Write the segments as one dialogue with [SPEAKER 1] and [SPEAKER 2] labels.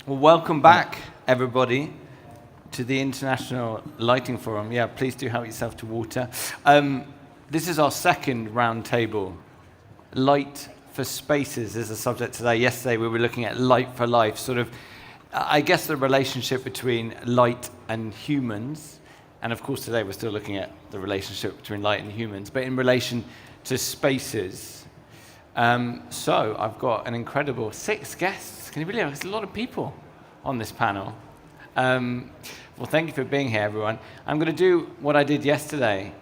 [SPEAKER 1] Well, welcome back, everybody, to the International Lighting Forum. Yeah, please do help yourself to water. This is our second round table. Light for spaces is the subject today. Yesterday we were looking at light for life, sort of, I guess, the relationship between light and humans. And of course today we're still looking at the relationship between light and humans, but in relation to spaces. So I've got an incredible 6 guests. Can you believe it? There's a lot of people on this panel. Well, thank you for being here, everyone. I'm going to do what I did yesterday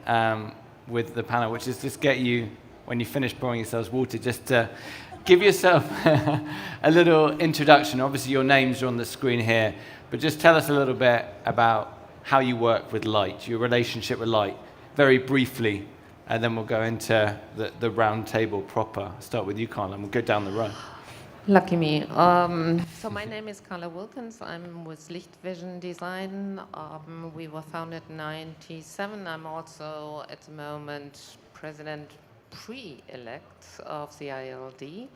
[SPEAKER 1] with the panel, which is just get you, when you finish pouring yourselves water, just to give yourself a little introduction. Obviously, your names are on the screen here, but just tell us a little bit about how you work with light, your relationship with light, very briefly, and then we'll go into the round table proper. I'll start with you, Carla, and we'll go down the row.
[SPEAKER 2] Lucky me. So my name is Carla Wilkins. I'm with Licht Vision Design. We were founded in 1997. I'm also, at the moment, president pre-elect of the ILD.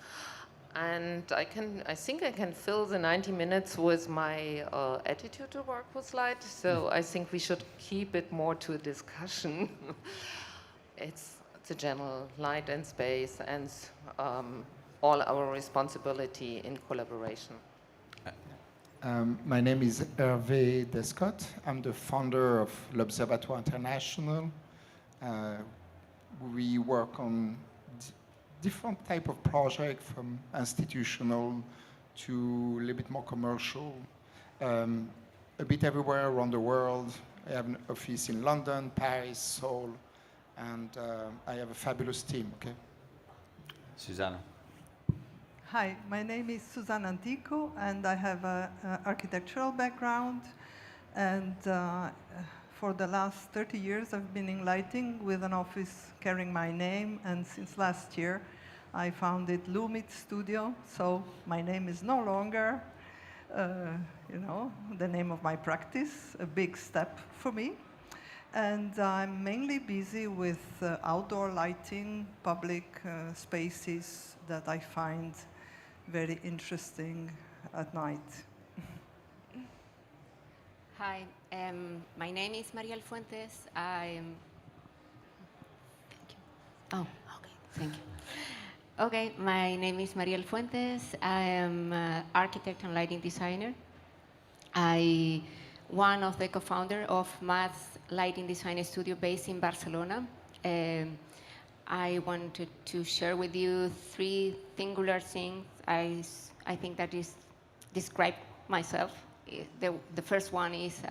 [SPEAKER 2] And I think I can fill the 90 minutes with my attitude to work with light. So I think we should keep it more to a discussion. It's the general light and space and all our responsibility in collaboration.
[SPEAKER 3] My name is Hervé Descott. I'm the founder of l'Observatoire International. We work on different type of projects, from institutional to a little bit more commercial, a bit everywhere around the world. I have an office in London, Paris, Seoul, and I have a fabulous team. Okay.
[SPEAKER 1] Susanna.
[SPEAKER 4] Hi, my name is Susanna Antico, and I have an architectural background. And for the last 30 years, I've been in lighting with an office carrying my name. And since last year, I founded Lumit Studio. So my name is no longer, the name of my practice, a big step for me. And I'm mainly busy with outdoor lighting, public spaces that I find very interesting at night.
[SPEAKER 5] Hi, my name is Mariel Fuentes. Thank you. Oh, okay, thank you. Okay, my name is Mariel Fuentes. I am an architect and lighting designer. One of the co-founder of Maths Lighting Design Studio based in Barcelona. I wanted to share with you 3 singular things I think that describe myself. The first one is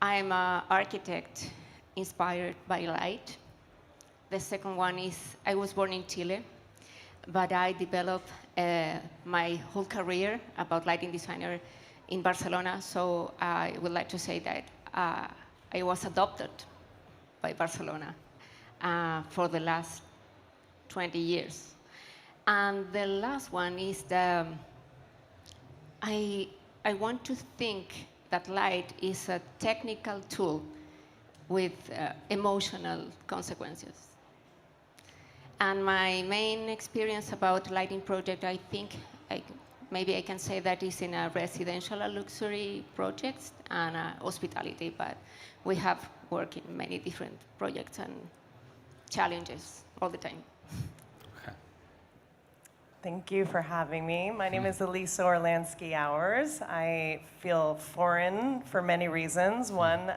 [SPEAKER 5] I'm an architect inspired by light. The second one is I was born in Chile, but I developed my whole career about lighting designer in Barcelona. So I would like to say that I was adopted by Barcelona for the last 20 years. And the last one is that I want to think that light is a technical tool with emotional consequences. And my main experience about lighting project, I think, maybe I can say that is in a residential and luxury projects and hospitality, but we have worked in many different projects and challenges all the time.
[SPEAKER 6] Thank you for having me. My name is Elisa Orlansky-Hours. I feel foreign for many reasons. One,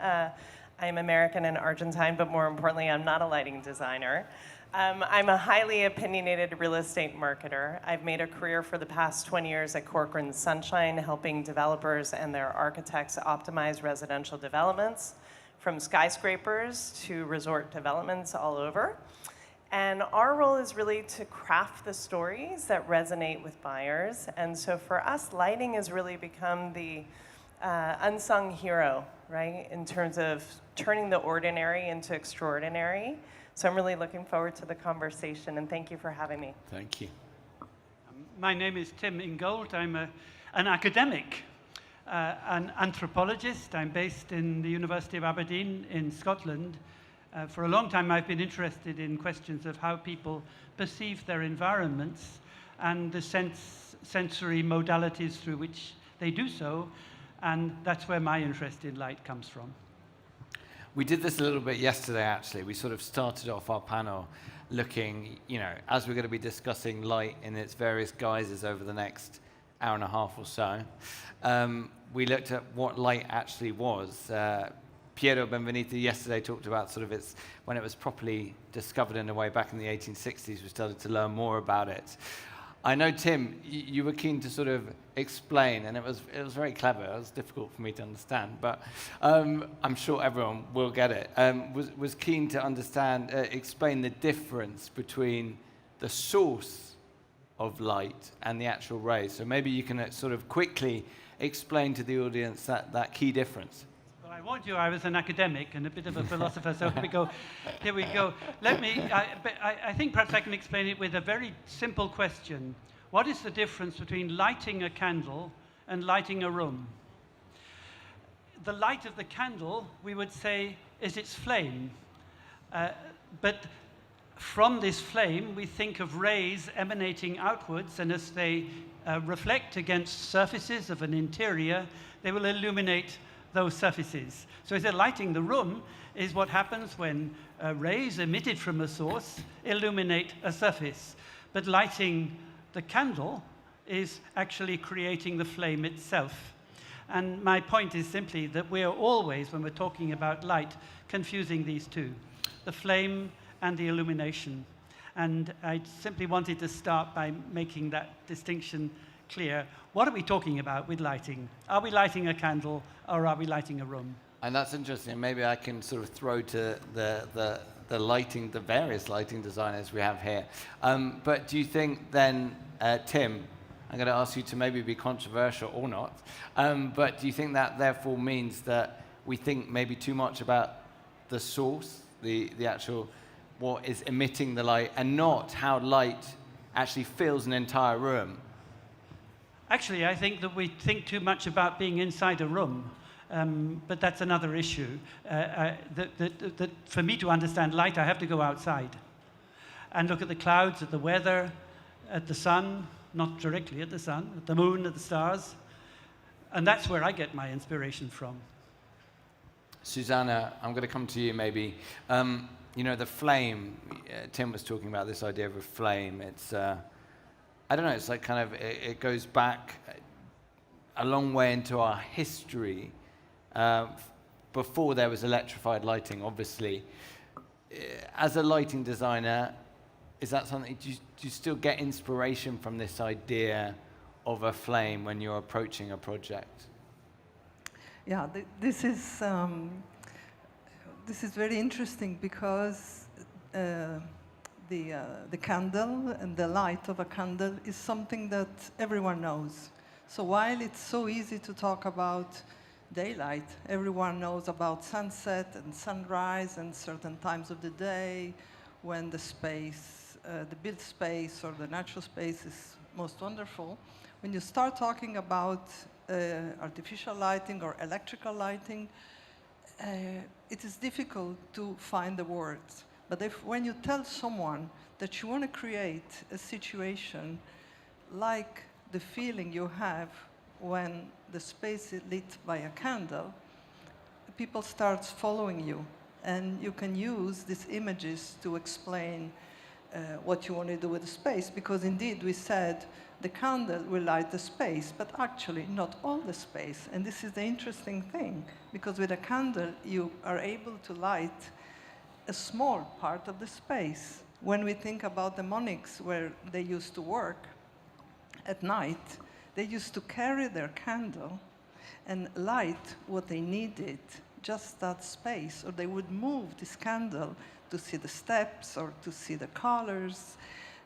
[SPEAKER 6] I'm American and Argentine, but more importantly, I'm not a lighting designer. I'm a highly opinionated real estate marketer. I've made a career for the past 20 years at Corcoran Sunshine, helping developers and their architects optimize residential developments, from skyscrapers to resort developments all over. And our role is really to craft the stories that resonate with buyers. And so for us, lighting has really become the unsung hero, right? In terms of turning the ordinary into extraordinary. So I'm really looking forward to the conversation, and thank you for having me.
[SPEAKER 1] Thank you.
[SPEAKER 7] My name is Tim Ingold. I'm an academic, an anthropologist. I'm based in the University of Aberdeen in Scotland. For a long time, I've been interested in questions of how people perceive their environments and the sense sensory modalities through which they do so, and that's where my interest in light comes from.
[SPEAKER 1] We did this a little bit yesterday, actually. We sort of started off our panel looking, as we're going to be discussing light in its various guises over the next hour and a half or so, we looked at what light actually was. Piero Benvenuti yesterday talked about sort of when it was properly discovered in a way back in the 1860s, we started to learn more about it. I know, Tim, you were keen to sort of explain, and it was very clever. It was difficult for me to understand, but I'm sure everyone will get it. Was keen to understand, explain the difference between the source of light and the actual rays. So maybe you can sort of quickly explain to the audience that key difference.
[SPEAKER 7] Well, I warned you I was an academic and a bit of a philosopher, so here we go. I think perhaps I can explain it with a very simple question. What is the difference between lighting a candle and lighting a room? The light of the candle, we would say, is its flame. But from this flame, we think of rays emanating outwards, and as they reflect against surfaces of an interior, they will illuminate those surfaces. So lighting the room is what happens when rays emitted from a source illuminate a surface. But lighting the candle is actually creating the flame itself. And my point is simply that we are always, when we're talking about light, confusing these two, the flame and the illumination. And I simply wanted to start by making that distinction clear. What are we talking about with lighting? Are we lighting a candle or are we lighting a room?
[SPEAKER 1] And that's interesting. Maybe I can sort of throw to the various lighting designers we have here. But do you think then, Tim, I'm going to ask you to maybe be controversial or not, but do you think that therefore means that we think maybe too much about the source, the actual, what is emitting the light, and not how light actually fills an entire room?
[SPEAKER 7] Actually, I think that we think too much about being inside a room, but that's another issue. That for me to understand light, I have to go outside and look at the clouds, at the weather, at the sun, not directly at the sun, at the moon, at the stars, and that's where I get my inspiration from.
[SPEAKER 1] Susanna, I'm going to come to you maybe. The flame, Tim was talking about this idea of a flame. It's I don't know, it's like kind of, it goes back a long way into our history, before there was electrified lighting, obviously. As a lighting designer, is that something, do you still get inspiration from this idea of a flame when you're approaching a project?
[SPEAKER 4] Yeah, this is very interesting because the candle and the light of a candle is something that everyone knows. So while it's so easy to talk about daylight, everyone knows about sunset and sunrise and certain times of the day when the space, the built space or the natural space is most wonderful. When you start talking about artificial lighting or electrical lighting, it is difficult to find the words. But when you tell someone that you want to create a situation like the feeling you have when the space is lit by a candle, people start following you. And you can use these images to explain what you want to do with the space. Because indeed, we said the candle will light the space, but actually not all the space. And this is the interesting thing, because with a candle, you are able to light a small part of the space. When we think about the monks where they used to work at night, they used to carry their candle and light what they needed, just that space, or they would move this candle to see the steps or to see the colors.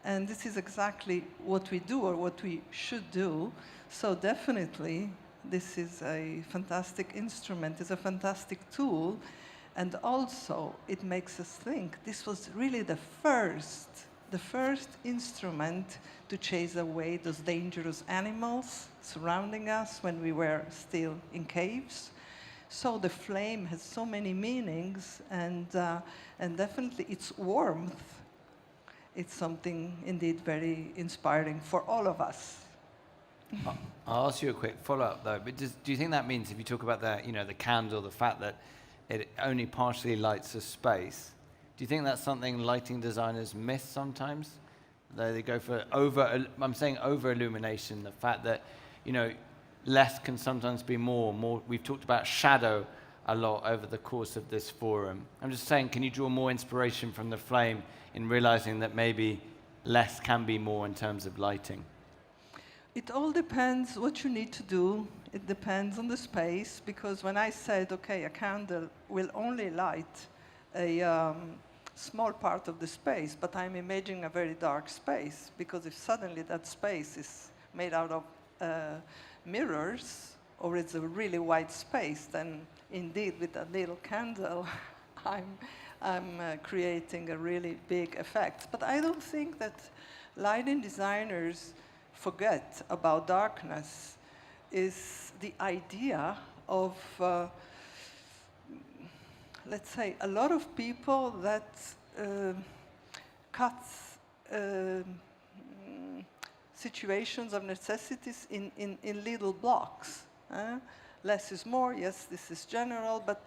[SPEAKER 4] And this is exactly what we do or what we should do. So definitely, this is a fantastic instrument, it's a fantastic tool. And also, it makes us think this was really the first instrument to chase away those dangerous animals surrounding us when we were still in caves. So the flame has so many meanings, and definitely its warmth. It's something indeed very inspiring for all of us.
[SPEAKER 1] I'll ask you a quick follow-up though. But do you think that means, if you talk about the candle, the fact that it only partially lights a space, do you think that's something lighting designers miss sometimes? They go for I'm saying over illumination, the fact that less can sometimes be more. We've talked about shadow a lot over the course of this forum. I'm just saying, can you draw more inspiration from the flame in realizing that maybe less can be more in terms of lighting?
[SPEAKER 4] It all depends what you need to do. It depends on the space, because when I said, okay, a candle will only light a small part of the space, but I'm imagining a very dark space, because if suddenly that space is made out of mirrors, or it's a really white space, then indeed with a little candle, I'm creating a really big effect. But I don't think that lighting designers forget about darkness. Is the idea of, let's say, a lot of people that cut situations of necessities in little blocks. Less is more, yes, this is general, but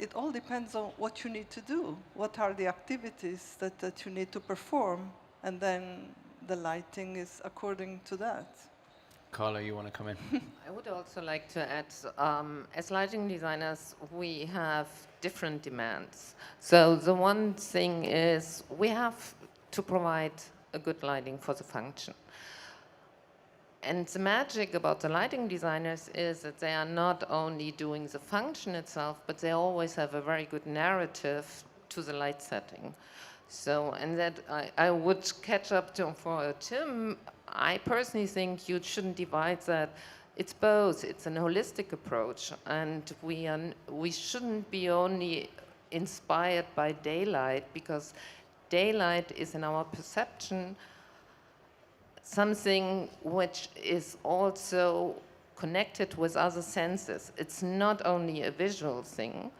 [SPEAKER 4] it all depends on what you need to do. What are the activities that you need to perform, and then the lighting is according to that.
[SPEAKER 1] Carla, you want to come in?
[SPEAKER 2] I would also like to add, as lighting designers, we have different demands. So the one thing is we have to provide a good lighting for the function. And the magic about the lighting designers is that they are not only doing the function itself, but they always have a very good narrative to the light setting. So, and that I would catch up for Tim. I personally think you shouldn't divide that. It's both. It's an holistic approach, and we shouldn't be only inspired by daylight, because daylight is, in our perception, something which is also connected with other senses. It's not only a visual thing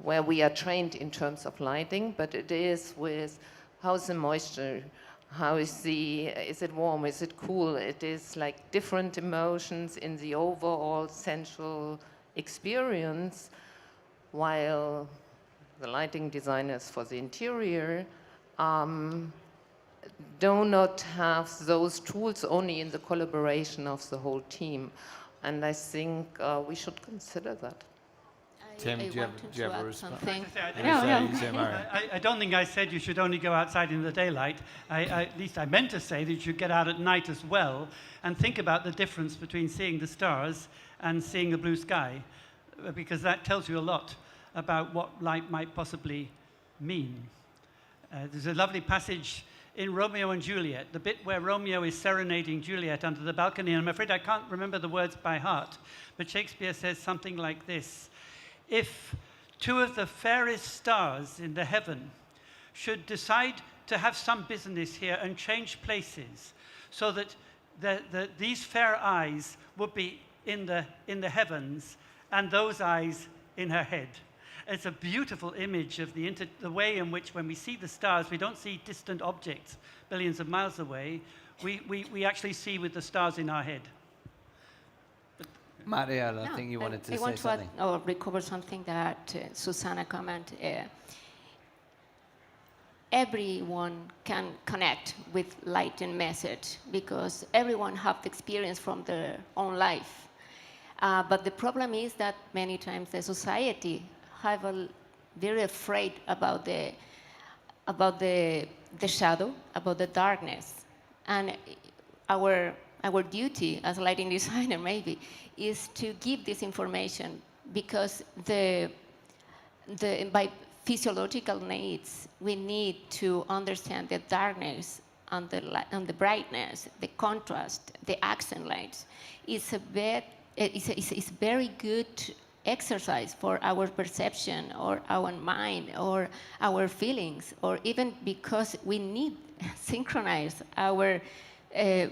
[SPEAKER 2] where we are trained in terms of lighting, but it is with how's the moisture, is it warm, is it cool? It is like different emotions in the overall sensual experience, while the lighting designers for the interior do not have those tools, only in the collaboration of the whole team. And I think we should consider that.
[SPEAKER 1] Tim, do you have a response?
[SPEAKER 7] I don't think I said you should only go outside in the daylight. At least I meant to say that you should get out at night as well and think about the difference between seeing the stars and seeing the blue sky, because that tells you a lot about what light might possibly mean. There's a lovely passage in Romeo and Juliet, the bit where Romeo is serenading Juliet under the balcony, and I'm afraid I can't remember the words by heart, but Shakespeare says something like this: if two of the fairest stars in the heaven should decide to have some business here and change places, so that these fair eyes would be in the heavens and those eyes in her head. It's a beautiful image of the way in which, when we see the stars, we don't see distant objects billions of miles away. We actually see with the stars in our head.
[SPEAKER 1] Marielle, I think you wanted to say something.
[SPEAKER 5] I want to add or recover something that Susanna commented. Everyone can connect with light and message, because everyone has experience from their own life. But the problem is that many times the society have very afraid about the shadow, about the darkness, and our duty as a lighting designer maybe is to give this information, because by physiological needs we need to understand the darkness and the brightness, the contrast, the accent lights. It's very good exercise for our perception or our mind or our feelings, or even because we need synchronize our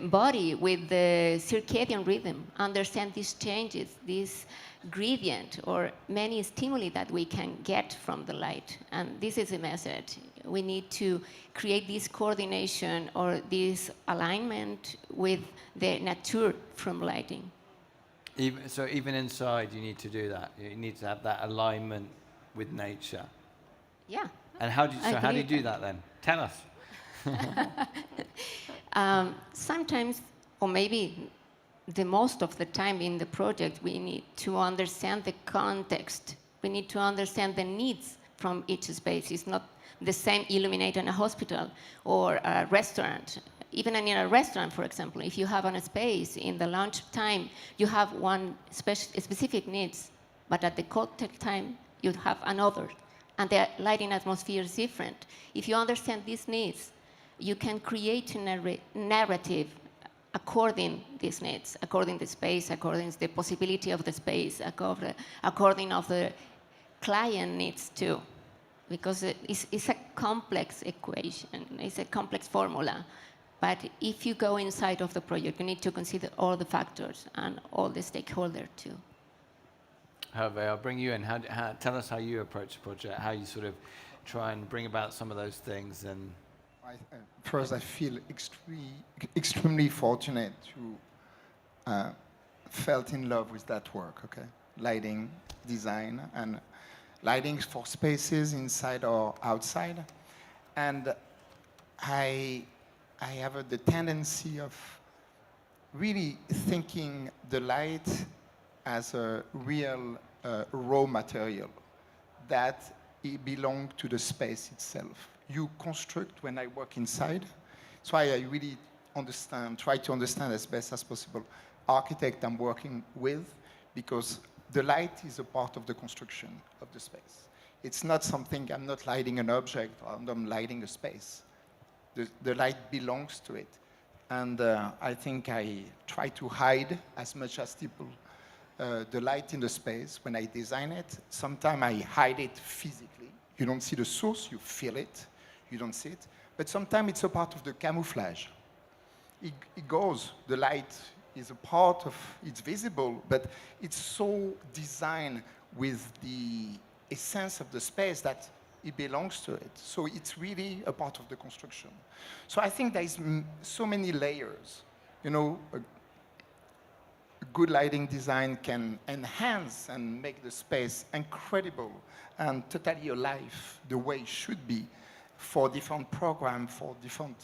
[SPEAKER 5] body with the circadian rhythm, understand these changes, this gradient or many stimuli that we can get from the light. And this is a message. We need to create this coordination or this alignment with the nature from lighting.
[SPEAKER 1] So even inside, you need to do that. You need to have that alignment with nature.
[SPEAKER 5] Yeah.
[SPEAKER 1] And how do you do that then? Tell us.
[SPEAKER 5] Sometimes, or maybe the most of the time in the project, we need to understand the context. We need to understand the needs from each space. It's not the same illuminate in a hospital or a restaurant. Even in a restaurant, for example, if you have a space in the lunch time, you have one specific needs, but at the cocktail time, you have another. And the lighting atmosphere is different. If you understand these needs, you can create a narrative according these needs, according the space, according the possibility of the space, according of the client needs too. Because it's a complex equation, it's a complex formula. But if you go inside of the project, you need to consider all the factors and all the stakeholders too.
[SPEAKER 1] Hervé, I'll bring you in. Tell us how you approach the project, how you sort of try and bring about some of those things. And
[SPEAKER 3] first, I feel extremely fortunate to felt in love with that work. Okay, lighting, design, and lighting for spaces inside or outside. And I have the tendency of really thinking the light as a real raw material that it belongs to the space itself. You construct when I work inside. That's why I really try to understand as best as possible architect I'm working with, because the light is a part of the construction of the space. It's not something, I'm not lighting an object, or I'm lighting a space. The light belongs to it. And I think I try to hide as much as possible the light in the space when I design it. Sometimes I hide it physically. You don't see the source, you feel it, you don't see it. But sometimes it's a part of the camouflage. It goes, the light is a part of, it's visible, but it's so designed with the essence of the space that it belongs to it. So it's really a part of the construction. So I think there's so many layers. You know, a good lighting design can enhance and make the space incredible and totally alive the way it should be for different programs, for different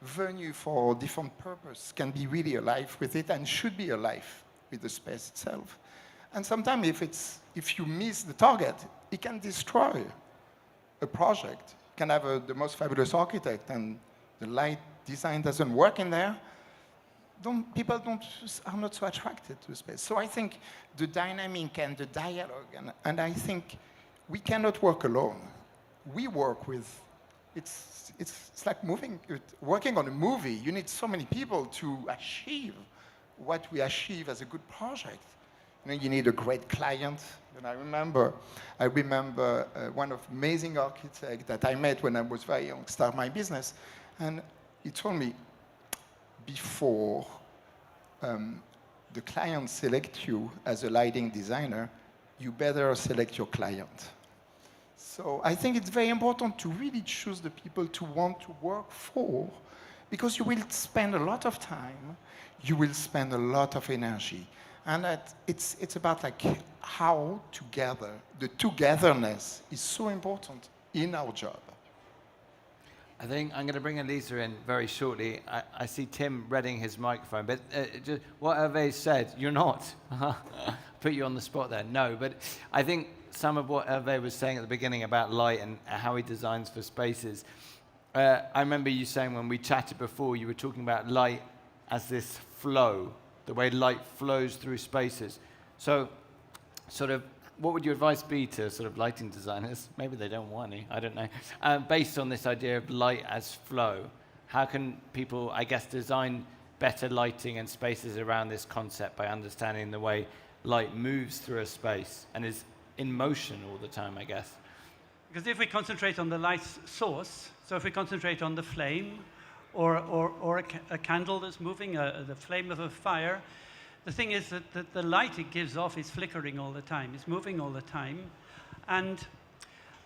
[SPEAKER 3] venue, for different purpose, can be really alive with it and should be alive with the space itself. And sometimes if you miss the target, it can destroy a project. You can have the most fabulous architect and the light design doesn't work in there. People are not so attracted to space. So I think the dynamic and the dialogue, and I think we cannot work alone. We work with, it's like working on a movie. You need so many people to achieve what we achieve as a good project. You know, you need a great client. And I remember one of amazing architects that I met when I was very young, start my business, and he told me, before the client select you as a lighting designer, you better select your client. So I think it's very important to really choose the people to want to work for, because you will spend a lot of time, you will spend a lot of energy. And it's about like how together, the togetherness is so important in our job.
[SPEAKER 1] I think I'm going to bring Elisa in very shortly. I see Tim readying his microphone, but just what Hervé said, you're not. Put you on the spot there. No, but I think some of what Hervé was saying at the beginning about light and how he designs for spaces. I remember you saying when we chatted before, you were talking about light as this flow, the way light flows through spaces. So sort of, what would your advice be to sort of lighting designers? Maybe they don't want any, I don't know. Based on this idea of light as flow, how can people, I guess, design better lighting and spaces around this concept by understanding the way light moves through a space and is in motion all the time, I guess?
[SPEAKER 7] Because if we concentrate on the light source, so if we concentrate on the flame or a candle that's moving, the flame of a fire, the thing is that the light it gives off is flickering all the time. It's moving all the time. And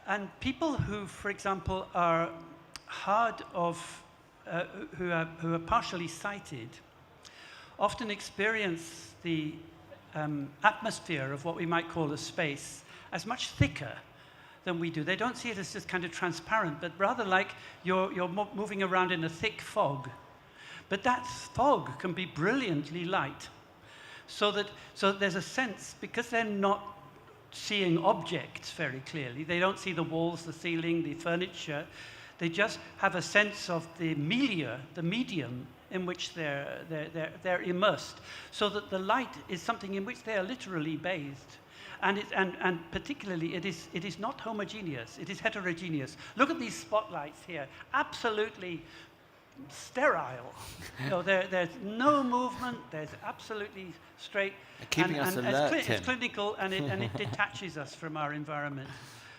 [SPEAKER 7] And people who, for example, are hard of, who are partially sighted, often experience the atmosphere of what we might call a space as much thicker than we do. They don't see it as just kind of transparent, but rather like you're moving around in a thick fog. But that fog can be brilliantly light. So there's a sense, because they're not seeing objects very clearly, they don't see the walls, the ceiling, the furniture, they just have a sense of the milieu, the medium in which they're immersed, so that the light is something in which they are literally bathed. And particularly, it is not homogeneous, it is heterogeneous. Look at these spotlights here, absolutely sterile. You know, there's no movement, there's absolutely straight.
[SPEAKER 1] Keeping us alert,
[SPEAKER 7] it's clinical, and it detaches us from our environment.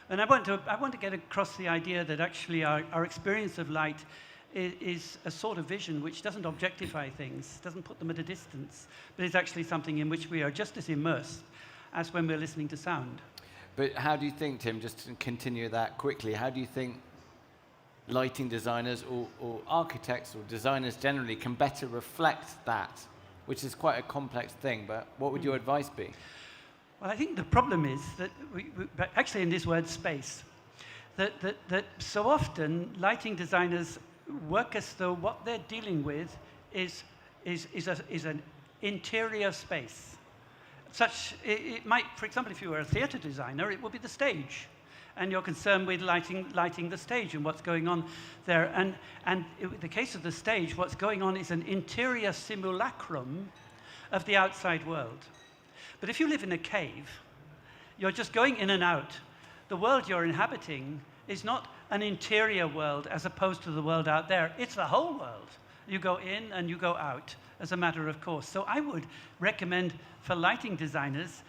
[SPEAKER 7] And I want to get across the idea that actually our experience of light is a sort of vision which doesn't objectify things, doesn't put them at a distance, but is actually something in which we are just as immersed as when we're listening to sound.
[SPEAKER 1] But how do you think, Tim, just to continue that quickly, how do you think lighting designers or architects or designers generally can better reflect that, which is quite a complex thing, but what would your advice be?
[SPEAKER 7] Well, I think the problem is that, actually in this word space, that so often lighting designers work as though what they're dealing with is an interior space. It might, for example, if you were a theatre designer, it would be the stage. And you're concerned with lighting the stage and what's going on there. And in the case of the stage, what's going on is an interior simulacrum of the outside world. But if you live in a cave, you're just going in and out. The world you're inhabiting is not an interior world as opposed to the world out there. It's the whole world. You go in and you go out as a matter of course. So I would recommend for lighting designers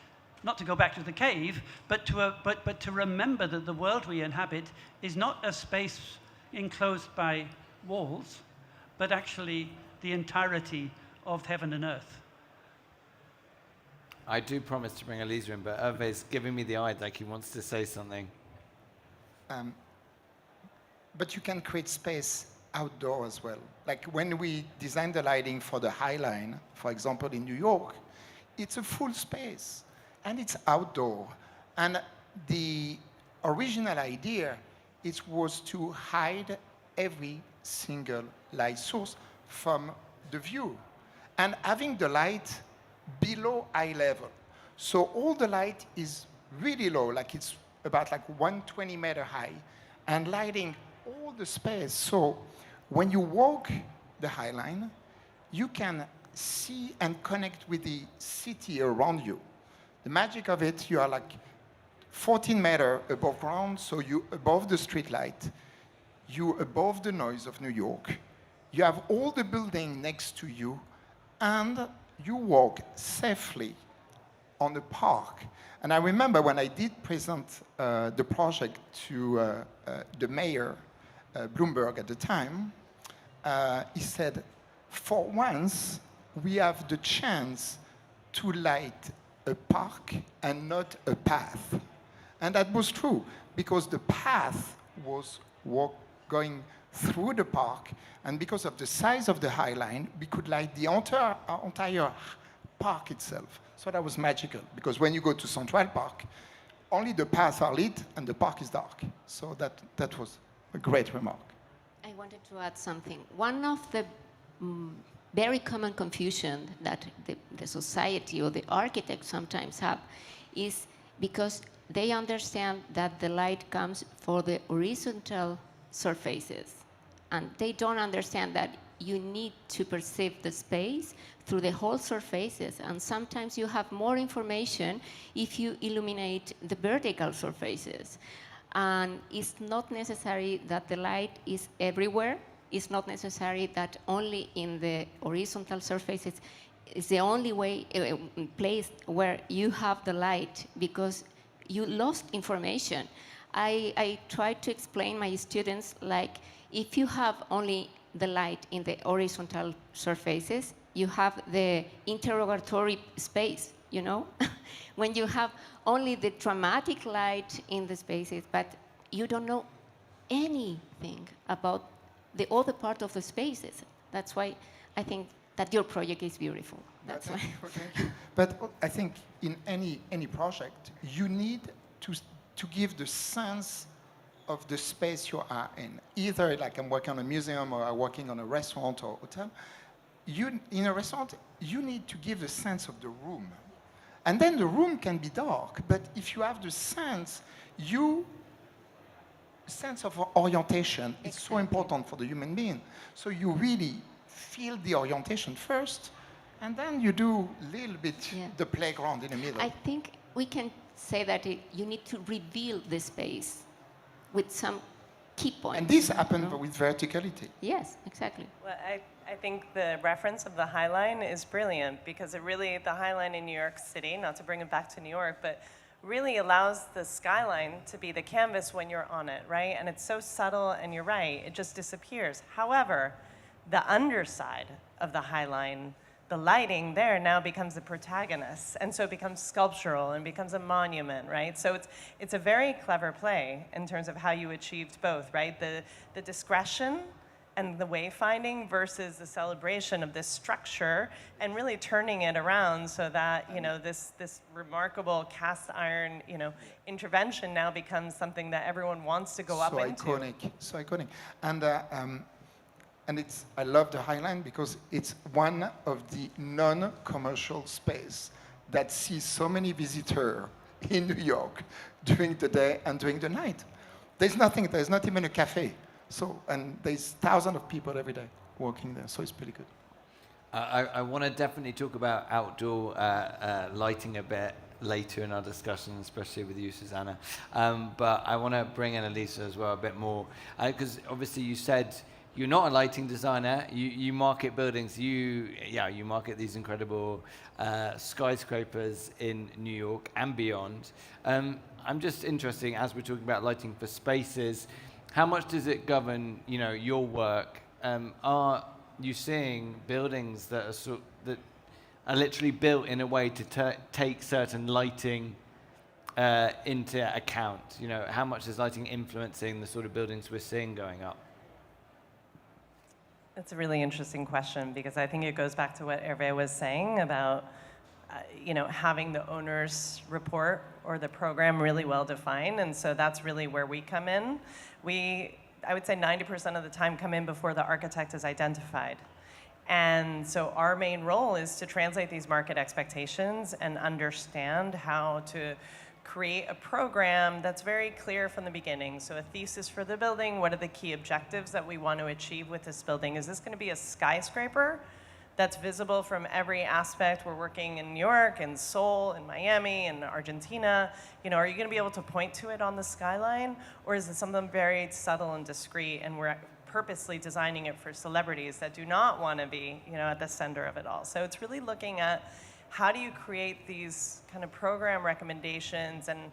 [SPEAKER 7] not to go back to the cave, but to remember that the world we inhabit is not a space enclosed by walls, but actually the entirety of heaven and earth.
[SPEAKER 1] I do promise to bring Elisa in, but Hervé's giving me the eye like he wants to say something.
[SPEAKER 3] But you can create space outdoor as well. Like when we designed the lighting for the High Line, for example, in New York, it's a full space. And it's outdoor. And the original idea was to hide every single light source from the view. And having the light below eye level. So all the light is really low, like it's about like 120 meter high, and lighting all the space. So when you walk the High Line, you can see and connect with the city around you. The magic of it, you are like 14 meters above ground, so you above the street light, you above the noise of New York, you have all the building next to you, and you walk safely on the park. And I remember when I did present the project to the mayor, Bloomberg at the time, he said, for once, we have the chance to light a park and not a path. And that was true, because the path was going through the park, and because of the size of the High Line, we could light the entire park itself. So that was magical, because when you go to Central Park, only the paths are lit and the park is dark. So that was a great remark.
[SPEAKER 5] I wanted to add something. One of the very common confusion that the society or the architects sometimes have is because they understand that the light comes for the horizontal surfaces, and they don't understand that you need to perceive the space through the whole surfaces, and sometimes you have more information if you illuminate the vertical surfaces. And it's not necessary that the light is everywhere. It's not necessary that only in the horizontal surfaces is the only way, place where you have the light, because you lost information. I try to explain my students, like, if you have only the light in the horizontal surfaces, you have the interrogatory space, you know? When you have only the dramatic light in the spaces, but you don't know anything about the other part of the spaces. That's why I think that your project is beautiful. That's why.
[SPEAKER 3] Thank you. But I think in any project, you need to give the sense of the space you are in. Either like I'm working on a museum or I'm working on a restaurant or hotel. In a restaurant, you need to give the sense of the room. And then the room can be dark, but if you have the sense of orientation, it's so important for the human being. So you really feel the orientation first, and then you do a little bit the playground in the middle.
[SPEAKER 5] I think we can say that you need to reveal the space with some key points.
[SPEAKER 3] And this happens with verticality.
[SPEAKER 5] Yes, exactly.
[SPEAKER 6] Well, I think the reference of the High Line is brilliant because it really, the High Line in New York City, not to bring it back to New York, but really allows the skyline to be the canvas when you're on it, right? And it's so subtle, and you're right, it just disappears. However, the underside of the High Line, the lighting there now becomes the protagonist, and so it becomes sculptural and becomes a monument, right? So it's a very clever play in terms of how you achieved both, right? The discretion and the wayfinding versus the celebration of this structure, and really turning it around so that this remarkable cast iron intervention now becomes something that everyone wants to go up into.
[SPEAKER 3] So iconic. And I love the High Line because it's one of the non-commercial space that sees so many visitors in New York during the day and during the night. There's not even a cafe. So, and there's thousands of people every day working there, so it's pretty good.
[SPEAKER 1] I want to definitely talk about outdoor lighting a bit later in our discussion, especially with you, Susanna. But I want to bring in Elisa as well a bit more, because obviously you said you're not a lighting designer. You market buildings. You market these incredible skyscrapers in New York and beyond. I'm just interested, as we're talking about lighting for spaces, how much does it govern, your work? Are you seeing buildings that are literally built in a way to take certain lighting into account? How much is lighting influencing the sort of buildings we're seeing going up?
[SPEAKER 6] That's a really interesting question because I think it goes back to what Hervé was saying about having the owner's report or the program really well defined, and so that's really where we come in. I would say 90% of the time come in before the architect is identified. And so our main role is to translate these market expectations and understand how to create a program that's very clear from the beginning. So a thesis for the building, what are the key objectives that we want to achieve with this building? Is this going to be a skyscraper that's visible from every aspect? We're working in New York, in Seoul, in Miami, in Argentina. Are you going to be able to point to it on the skyline? Or is it something very subtle and discreet, and we're purposely designing it for celebrities that do not want to be at the center of it all? So it's really looking at how do you create these kind of program recommendations and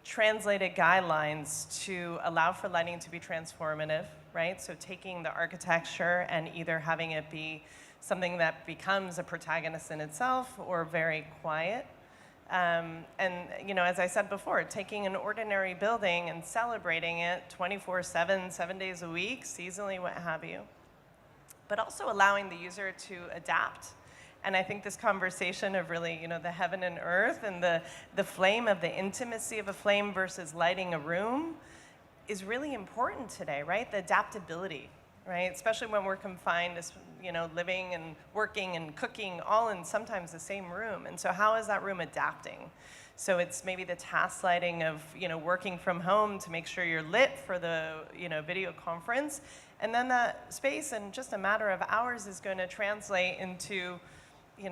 [SPEAKER 6] translated guidelines to allow for lighting to be transformative, right? So taking the architecture and either having it be something that becomes a protagonist in itself or very quiet. And as I said before, taking an ordinary building and celebrating it 24/7, 7 days a week, seasonally, what have you. But also allowing the user to adapt. And I think this conversation of really, the heaven and earth and the flame of the intimacy of a flame versus lighting a room is really important today, right? The adaptability, right? Especially when we're confined, living and working and cooking all in sometimes the same room. And so how is that room adapting? So it's maybe the task lighting of, working from home to make sure you're lit for the, video conference. And then that space in just a matter of hours is going to translate into,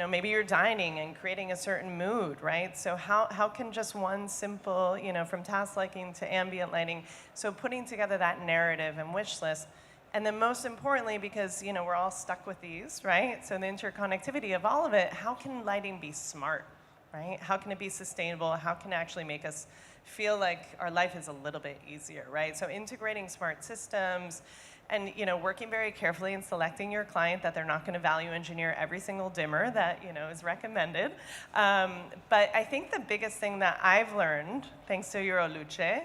[SPEAKER 6] maybe you're dining and creating a certain mood, right? So how can just one simple, from task lighting to ambient lighting, so putting together that narrative and wish list. And then most importantly, because we're all stuck with these, right? So the interconnectivity of all of it, how can lighting be smart, right? How can it be sustainable? How can it actually make us feel like our life is a little bit easier, right? So integrating smart systems and working very carefully in selecting your client that they're not going to value engineer every single dimmer that is recommended. But I think the biggest thing that I've learned, thanks to Euroluce,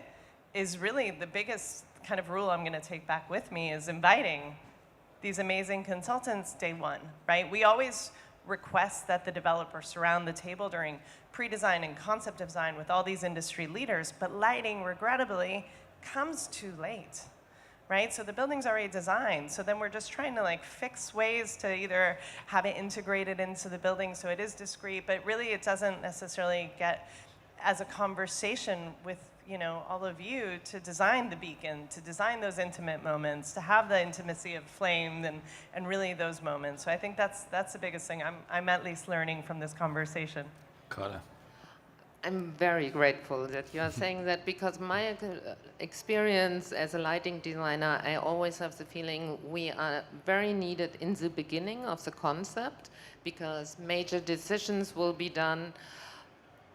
[SPEAKER 6] is really the biggest kind of rule I'm going to take back with me is inviting these amazing consultants day one, right? We always request that the developer surround the table during pre-design and concept design with all these industry leaders, but lighting, regrettably, comes too late, right? So the building's already designed, so then we're just trying to like fix ways to either have it integrated into the building so it is discrete, but really it doesn't necessarily get as a conversation with all of you to design the beacon, to design those intimate moments, to have the intimacy of flame and really those moments. So I think that's the biggest thing I'm at least learning from this conversation.
[SPEAKER 1] Carla.
[SPEAKER 2] I'm very grateful that you are saying that, because my experience as a lighting designer, I always have the feeling we are very needed in the beginning of the concept, because major decisions will be done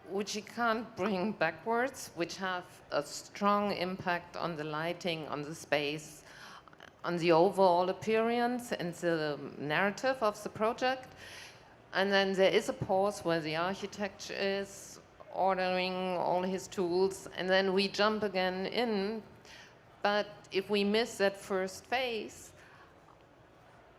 [SPEAKER 2] which you can't bring backwards, which have a strong impact on the lighting, on the space, on the overall appearance and the narrative of the project. And then there is a pause where the architect is ordering all his tools, and then we jump again in. But if we miss that first phase,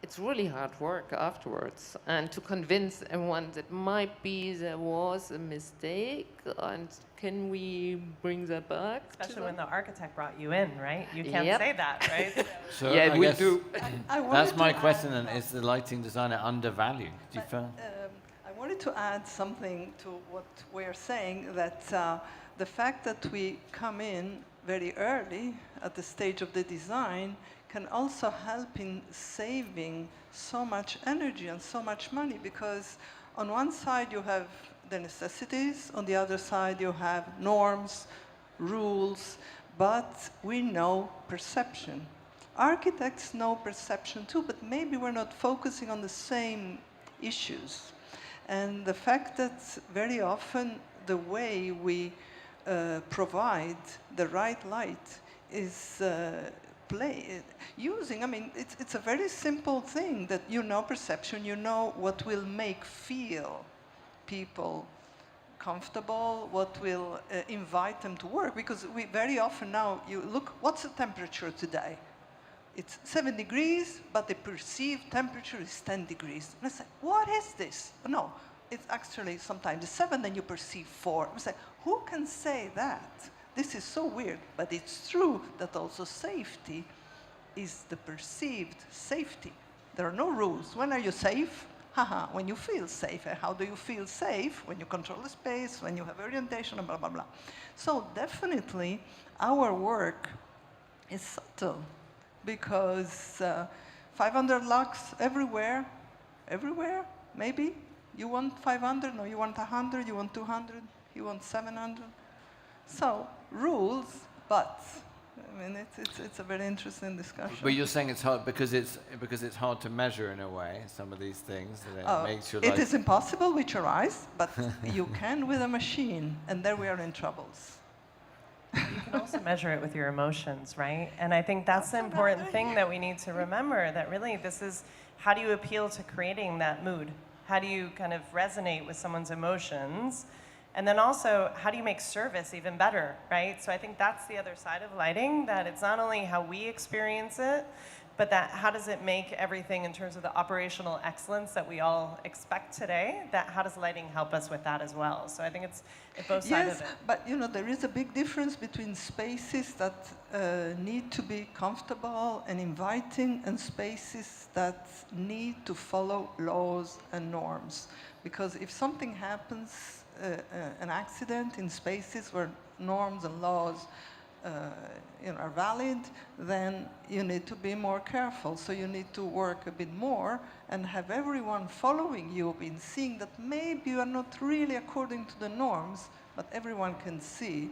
[SPEAKER 2] it's really hard work afterwards, and to convince everyone that might be there was a mistake, and can we bring that back?
[SPEAKER 6] Especially when the architect brought you in, right? You can't
[SPEAKER 2] Yep.
[SPEAKER 6] say that, right?
[SPEAKER 1] So
[SPEAKER 2] Yeah,
[SPEAKER 1] I
[SPEAKER 2] we
[SPEAKER 1] guess
[SPEAKER 2] do.
[SPEAKER 1] that's my question, and is the lighting designer undervalued? Do you feel?
[SPEAKER 4] I wanted to add something to what we're saying, that the fact that we come in very early at the stage of the design can also help in saving so much energy and so much money, because on one side you have the necessities, on the other side you have norms, rules, but we know perception. Architects know perception too, but maybe we're not focusing on the same issues. And the fact that very often the way we provide the right light is using, it's a very simple thing, that you know perception, you know what will make feel people comfortable, what will invite them to work, because we very often now, you look, what's the temperature today? It's 7 degrees, but the perceived temperature is 10 degrees. And I say, what is this? No, it's actually sometimes it's 7, then you perceive 4. I say, who can say that? This is so weird, but it's true that also safety is the perceived safety. There are no rules. When are you safe? Haha, when you feel safe. How do you feel safe? When you control the space, when you have orientation, and blah, blah, blah. So definitely, our work is subtle, because 500 lux everywhere, maybe. You want 500, no, you want 100, you want 200, you want 700. So, rules, but it's a very interesting discussion.
[SPEAKER 1] But you're saying it's hard because it's hard to measure in a way, some of these things, that it makes your life.
[SPEAKER 4] It is impossible with your eyes, but you can with a machine, and there we are in troubles.
[SPEAKER 6] You can also measure it with your emotions, right? And I think that's the important thing that we need to remember, that really this is, how do you appeal to creating that mood? How do you kind of resonate with someone's emotions? And then also, how do you make service even better, right? So I think that's the other side of lighting, that it's not only how we experience it, but that how does it make everything in terms of the operational excellence that we all expect today, that how does lighting help us with that as well? So I think it's both sides of it.
[SPEAKER 4] Yes, but there is a big difference between spaces that need to be comfortable and inviting, and spaces that need to follow laws and norms. Because if something happens, an accident in spaces where norms and laws are valid, then you need to be more careful. So you need to work a bit more and have everyone following you in seeing that maybe you are not really according to the norms, but everyone can see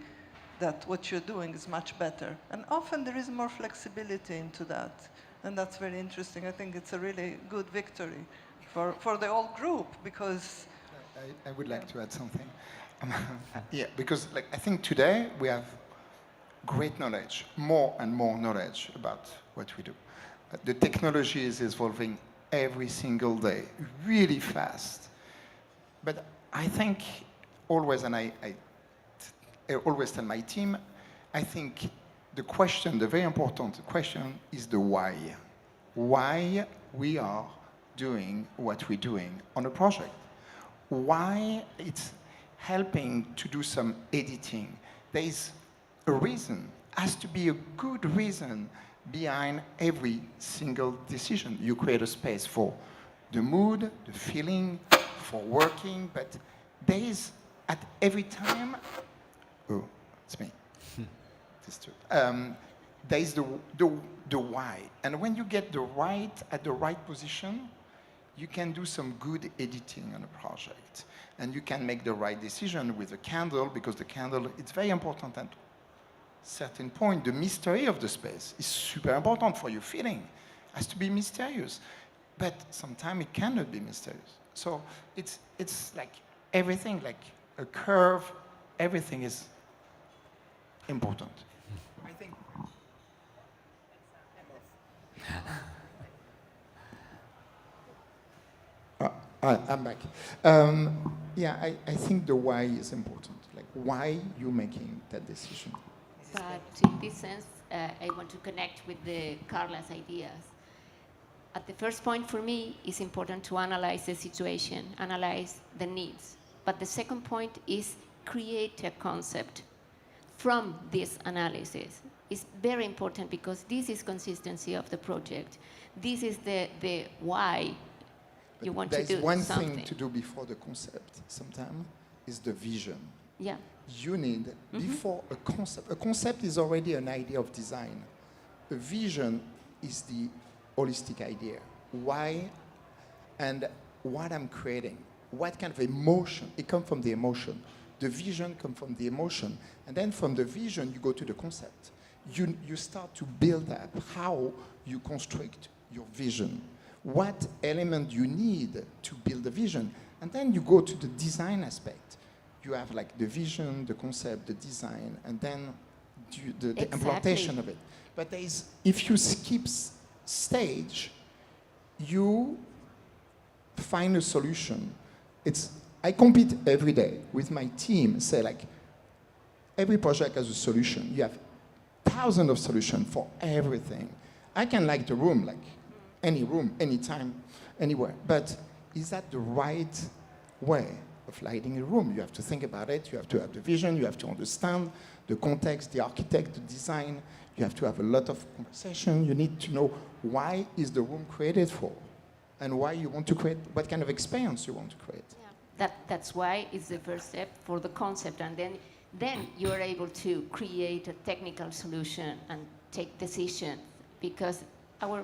[SPEAKER 4] that what you're doing is much better. And often there is more flexibility into that. And that's very interesting. I think it's a really good victory for the whole group, because
[SPEAKER 3] I would like to add something. Yeah, because I think today we have great knowledge, more and more knowledge about what we do. The technology is evolving every single day, really fast. But I think always, and I always tell my team, I think the question, the very important question is the why. Why we are doing what we're doing on a project. Why it's helping to do some editing. There is a reason, has to be a good reason behind every single decision. You create a space for the mood, the feeling, for working, but there is at every time, oh, it's me. This too. There is the why. And when you get the right at the right position, you can do some good editing on a project. And you can make the right decision with a candle, because the candle, it's very important at certain point. The mystery of the space is super important for your feeling. It has to be mysterious. But sometimes it cannot be mysterious. So it's like everything, like a curve, everything is important. I think. I'm back. Yeah, I think the why is important. Like, why you making that decision?
[SPEAKER 5] But in this sense, I want to connect with Carla's ideas. At the first point, for me, it's important to analyze the situation, analyze the needs. But the second point is create a concept from this analysis. It's very important because this is consistency of the project. This is the why you want to do something.
[SPEAKER 3] There's one thing to do before the concept, sometimes, is the vision.
[SPEAKER 5] Yeah.
[SPEAKER 3] You need, before a concept is already an idea of design. A vision is the holistic idea. Why and what I'm creating. What kind of emotion? It comes from the emotion. The vision comes from the emotion. And then from the vision, you go to the concept. You start to build up how you construct your vision. What element you need to build the vision. And then you go to the design aspect. You have like the vision, the concept, the design, and then the implementation of it. But if you skip stage, you find a solution. I compete every day with my team, say like, every project has a solution. You have thousands of solutions for everything. I can like the room, like any room, anytime, anywhere. But is that the right way of lighting a room? You have to think about it. You have to have the vision. You have to understand the context, the architect, the design. You have to have a lot of conversation. You need to know why is the room created for, and why you want to create, what kind of experience you want to create.
[SPEAKER 5] Yeah. That's why it's the first step for the concept, and then you are able to create a technical solution and take decisions, because our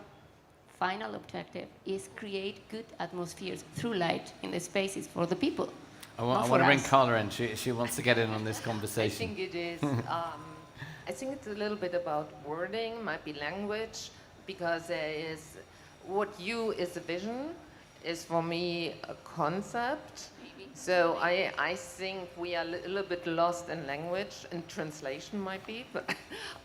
[SPEAKER 5] final objective is create good atmospheres through light in the spaces for the people.
[SPEAKER 1] I want to bring Carla in. She wants to get in on this conversation.
[SPEAKER 2] I think it is. I think it's a little bit about wording, might be language, because there is what you is a vision, is for me a concept. So I think we are a little bit lost in language, and translation might be.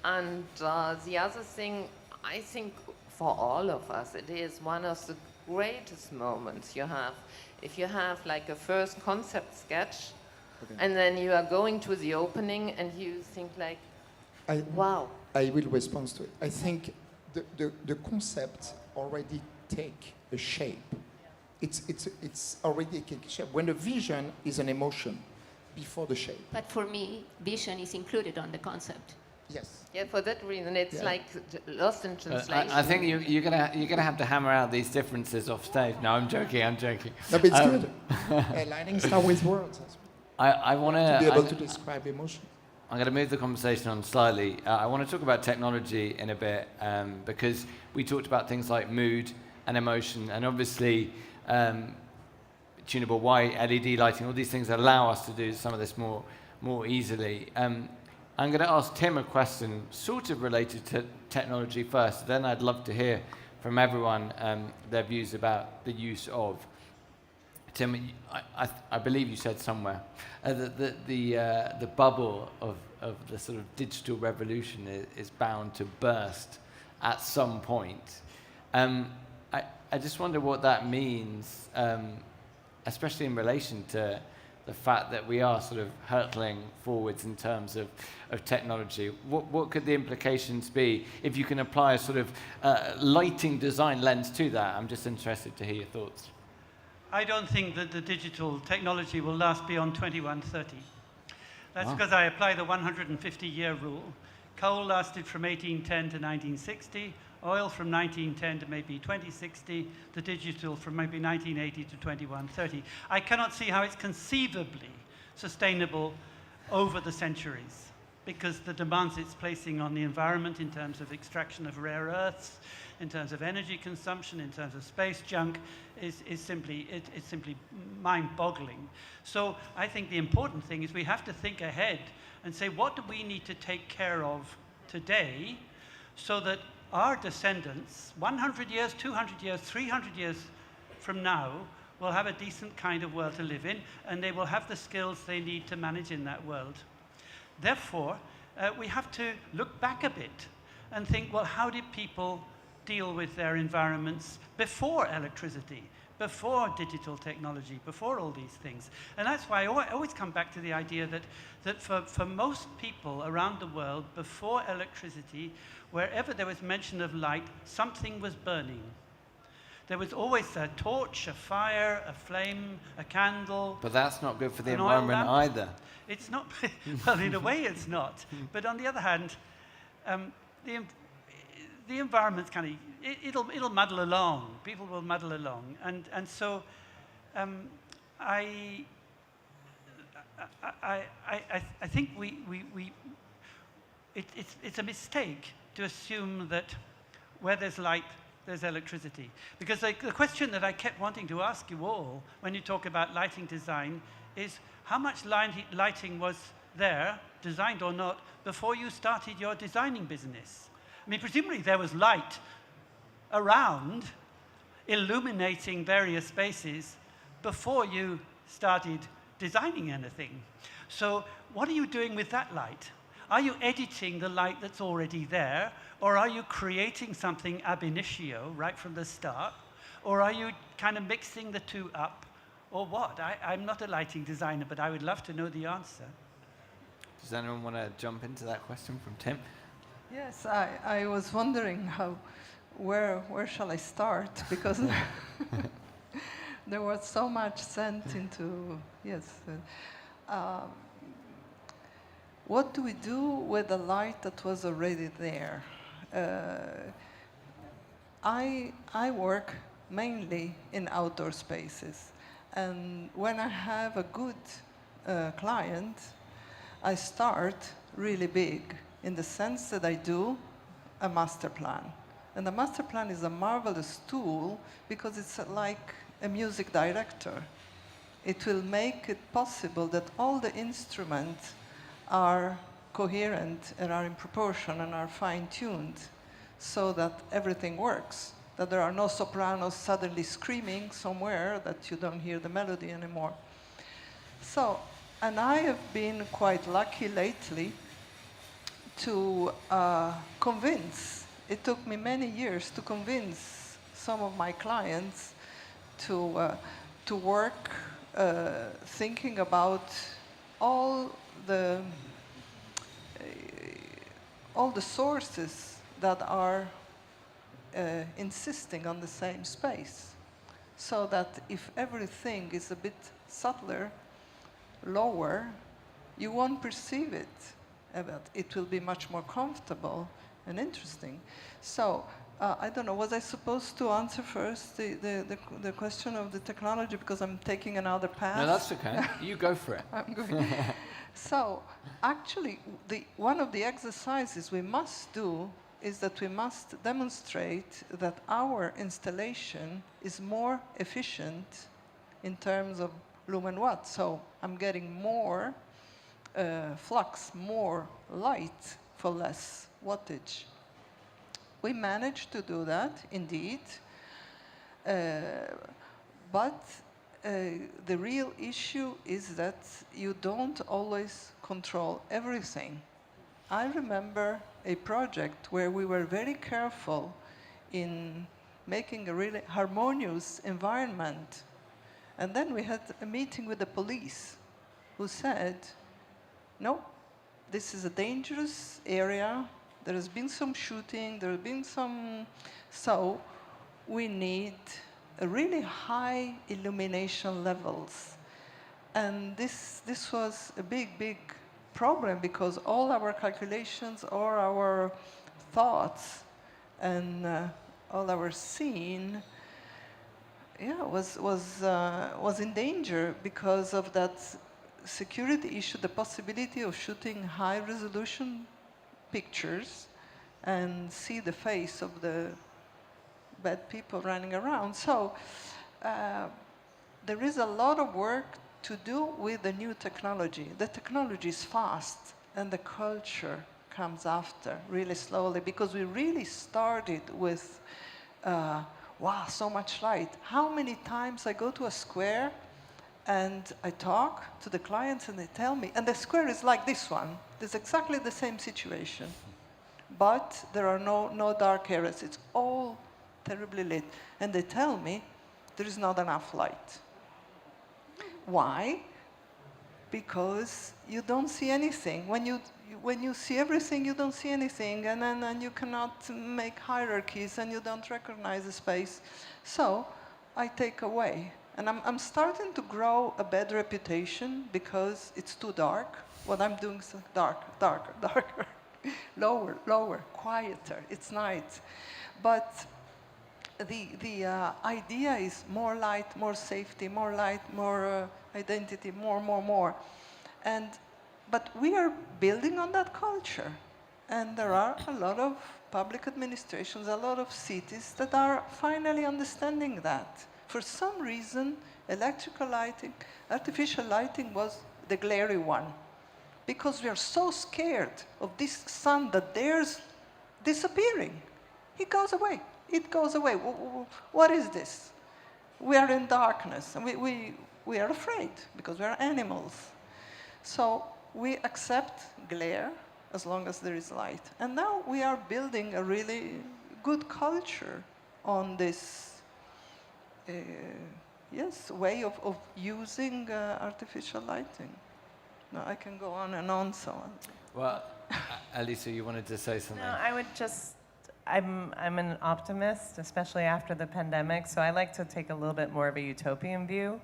[SPEAKER 2] And the other thing, I think for all of us, it is one of the greatest moments you have. If you have like a first concept sketch, and then you are going to the opening and you think like, wow.
[SPEAKER 3] I will respond to it. I think the concept already take a shape. It's already a shape. When the vision is an emotion before the shape.
[SPEAKER 5] But for me, vision is included on the concept.
[SPEAKER 3] Yes.
[SPEAKER 2] Yeah, for that reason, it's like lost in translation.
[SPEAKER 1] I think you're gonna have to hammer out these differences off stage. No, I'm joking.
[SPEAKER 3] No, but it's good. Lighting start with words.
[SPEAKER 1] I want
[SPEAKER 3] to be able to describe emotion.
[SPEAKER 1] I'm going to move the conversation on slightly. I want to talk about technology in a bit, because we talked about things like mood and emotion, and obviously tunable white, LED lighting, all these things allow us to do some of this more easily. I'm going to ask Tim a question sort of related to technology first, then I'd love to hear from everyone their views about the use of. Tim, I believe you said somewhere that the bubble of the sort of digital revolution is bound to burst at some point. I just wonder what that means, especially in relation to the fact that we are sort of hurtling forwards in terms of technology. What could the implications be if you can apply a sort of lighting design lens to that? I'm just interested to hear your thoughts.
[SPEAKER 7] I don't think that the digital technology will last beyond 2130. That's
[SPEAKER 1] Wow.
[SPEAKER 7] because I apply the 150-year rule. Coal lasted from 1810 to 1960, oil from 1910 to maybe 2060, the digital from maybe 1980 to 2130. I cannot see how it's conceivably sustainable over the centuries, because the demands it's placing on the environment in terms of extraction of rare earths, in terms of energy consumption, in terms of space junk, is simply mind-boggling. So I think the important thing is we have to think ahead and say, what do we need to take care of today so that our descendants, 100 years, 200 years, 300 years from now, will have a decent kind of world to live in, and they will have the skills they need to manage in that world. Therefore, we have to look back a bit and think, well, how did people deal with their environments before electricity, before digital technology, before all these things? And that's why I always come back to the idea that for most people around the world, before electricity, wherever there was mention of light, something was burning. There was always a torch, a fire, a flame, a candle.
[SPEAKER 1] But that's not good for the
[SPEAKER 7] an oil
[SPEAKER 1] environment
[SPEAKER 7] lamp.
[SPEAKER 1] either.
[SPEAKER 7] It's not, well, in a way it's not. But on the other hand, the environment's kind of, it'll muddle along. People will muddle along. And so I think it's a mistake to assume that where there's light, there's electricity. Because the question that I kept wanting to ask you all when you talk about lighting design is, how much lighting was there, designed or not, before you started your designing business? I mean, presumably there was light around illuminating various spaces before you started designing anything. So what are you doing with that light? Are you editing the light that's already there, or are you creating something ab initio, right from the start, or are you kind of mixing the two up, or what? I'm not a lighting designer, but I would love to know the answer.
[SPEAKER 1] Does anyone want to jump into that question from Tim?
[SPEAKER 4] Yes, I was wondering where shall I start, because there was so much sent into, yes. What do we do with the light that was already there? I work mainly in outdoor spaces, and when I have a good client, I start really big, in the sense that I do a master plan. And the master plan is a marvelous tool because it's like a music director. It will make it possible that all the instruments are coherent and are in proportion and are fine-tuned so that everything works, that there are no sopranos suddenly screaming somewhere that you don't hear the melody anymore. So, and I have been quite lucky lately to convince, it took me many years to convince some of my clients to work thinking about all the sources that are insisting on the same space, so that if everything is a bit subtler, lower, you won't perceive it. But it will be much more comfortable and interesting. So I don't know, was I supposed to answer first the question of the technology, because I'm taking another path?
[SPEAKER 1] No, that's okay. You go for it.
[SPEAKER 4] I'm going. So actually, one of the exercises we must do is that we must demonstrate that our installation is more efficient in terms of lumen watt. So I'm getting more flux, more light for less wattage. We managed to do that, indeed, but the real issue is that you don't always control everything. I remember a project where we were very careful in making a really harmonious environment. And then we had a meeting with the police who said, no, this is a dangerous area. There has been some shooting, there have been some, so we need a really high illumination levels. And this was a big problem because all our calculations, all our thoughts, and all our scene, was in danger because of that security issue, the possibility of shooting high-resolution pictures and see the face of the bad people running around. So there is a lot of work to do with the new technology. The technology is fast, and the culture comes after really slowly, because we really started with, wow, so much light. How many times I go to a square and I talk to the clients and they tell me, and the square is like this one. There's exactly the same situation. But there are no dark areas. It's all terribly lit. And they tell me there is not enough light. Why? Because you don't see anything. When you see everything, you don't see anything. And then you cannot make hierarchies, and you don't recognize the space. So I take away. And I'm starting to grow a bad reputation because it's too dark. What I'm doing is darker. Lower, quieter. It's night. But the idea is more light, more safety, more light, more identity, more. But we are building on that culture. And there are a lot of public administrations, a lot of cities that are finally understanding that. For some reason, electrical lighting, artificial lighting was the glary one. Because we are so scared of this sun that there's disappearing. It goes away. It goes away. What is this? We are in darkness, and we are afraid because we are animals. So we accept glare as long as there is light. And now we are building a really good culture on this way of using artificial lighting. No, I can go on and on, so on.
[SPEAKER 1] Well, Elisa, you wanted to say something?
[SPEAKER 6] No, I would just, I'm an optimist, especially after the pandemic, so I like to take a little bit more of a utopian view.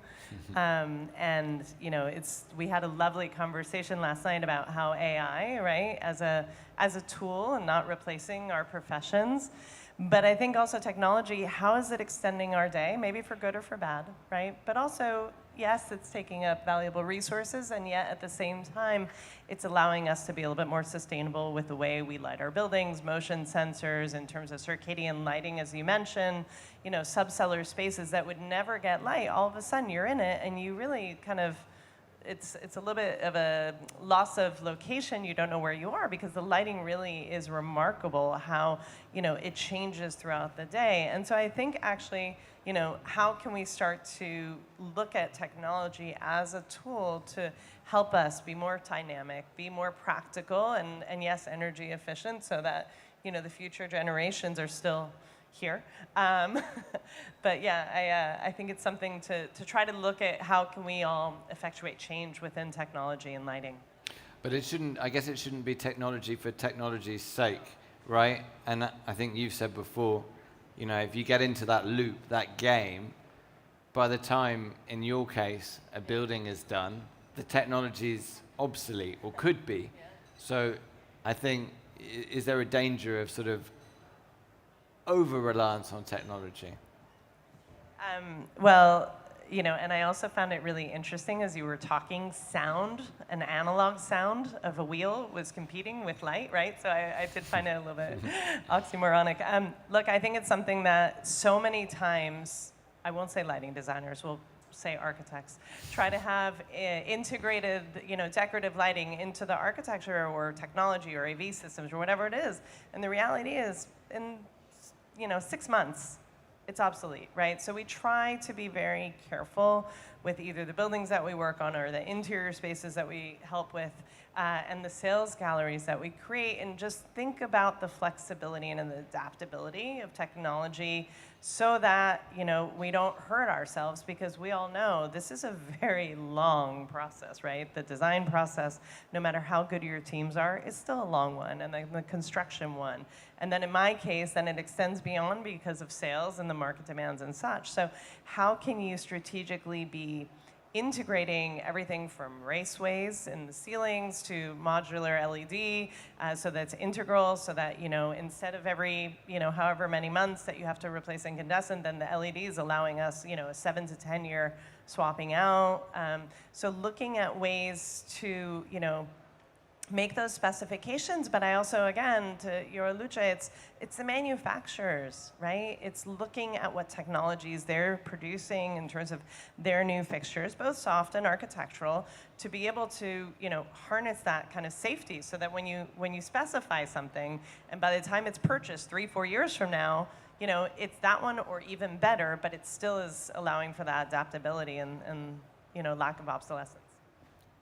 [SPEAKER 6] And, you know, we had a lovely conversation last night about how AI, right, as a tool and not replacing our professions. But I think also technology, how is it extending our day, maybe for good or for bad, right? But also, yes, it's taking up valuable resources, and yet at the same time, it's allowing us to be a little bit more sustainable with the way we light our buildings, motion sensors, in terms of circadian lighting, as you mentioned, you know, subcellular spaces that would never get light. All of a sudden, you're in it, and you really kind of, it's a little bit of a loss of location. You don't know where you are, because the lighting really is remarkable how, you know, it changes throughout the day. And so I think actually, you know, how can we start to look at technology as a tool to help us be more dynamic, be more practical, and yes, energy efficient, so that, you know, the future generations are still here. But yeah, I think it's something to try to look at how can we all effectuate change within technology and lighting.
[SPEAKER 1] But it shouldn't, I guess it shouldn't be technology for technology's sake, right? And I think you've said before, you know, if you get into that loop, that game, by the time, in your case, a building is done, the technology is obsolete, or could be. So I think, is there a danger of sort of over-reliance on technology?
[SPEAKER 6] Well, you know, and I also found it really interesting as you were talking, sound, an analog sound of a wheel was competing with light, right? So I did find it a little bit oxymoronic. Look, I think it's something that so many times, I won't say lighting designers, we'll say architects, try to have integrated, you know, decorative lighting into the architecture or technology or AV systems or whatever it is. And the reality is, in, you know, 6 months, it's obsolete, right? So we try to be very careful with either the buildings that we work on or the interior spaces that we help with, and the sales galleries that we create, and just think about the flexibility and the adaptability of technology so that, you know, we don't hurt ourselves, because we all know this is a very long process, right? The design process, no matter how good your teams are, is still a long one, and then the construction one. And then in my case, then it extends beyond because of sales and the market demands and such. So how can you strategically be integrating everything from raceways in the ceilings to modular LED, so that's integral, so that, you know, instead of every, you know, however many months that you have to replace incandescent, then the LED is allowing us, you know, a 7 to 10 year swapping out. So looking at ways to, you know, make those specifications, but I also, again, to Euroluce, it's the manufacturers, right? It's looking at what technologies they're producing in terms of their new fixtures, both soft and architectural, to be able to, you know, harness that kind of safety, so that when you specify something, and by the time it's purchased 3-4 years from now, you know, it's that one or even better, but it still is allowing for that adaptability and you know, lack of obsolescence.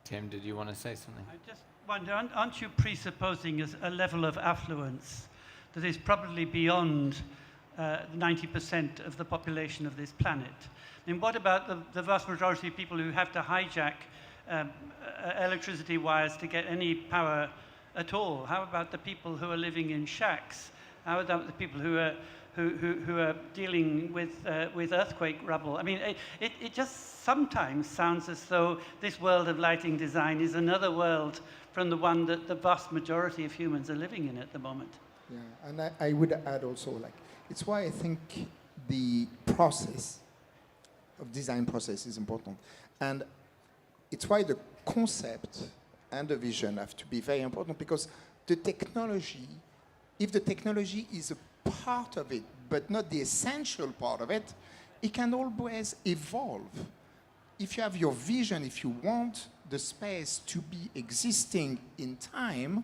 [SPEAKER 1] Tim, did you want to say something?
[SPEAKER 7] I just wonder, aren't you presupposing a level of affluence that is probably beyond 90% of the population of this planet? I mean, what about the vast majority of people who have to hijack electricity wires to get any power at all? How about the people who are living in shacks? How about the people who are dealing with earthquake rubble? I mean, it just sometimes sounds as though this world of lighting design is another world from the one that the vast majority of humans are living in at the moment.
[SPEAKER 3] Yeah, and I would add also, like, it's why I think the process of design process is important. And it's why the concept and the vision have to be very important, because the technology, if the technology is a part of it, but not the essential part of it, it can always evolve. If you have your vision, if you want the space to be existing in time,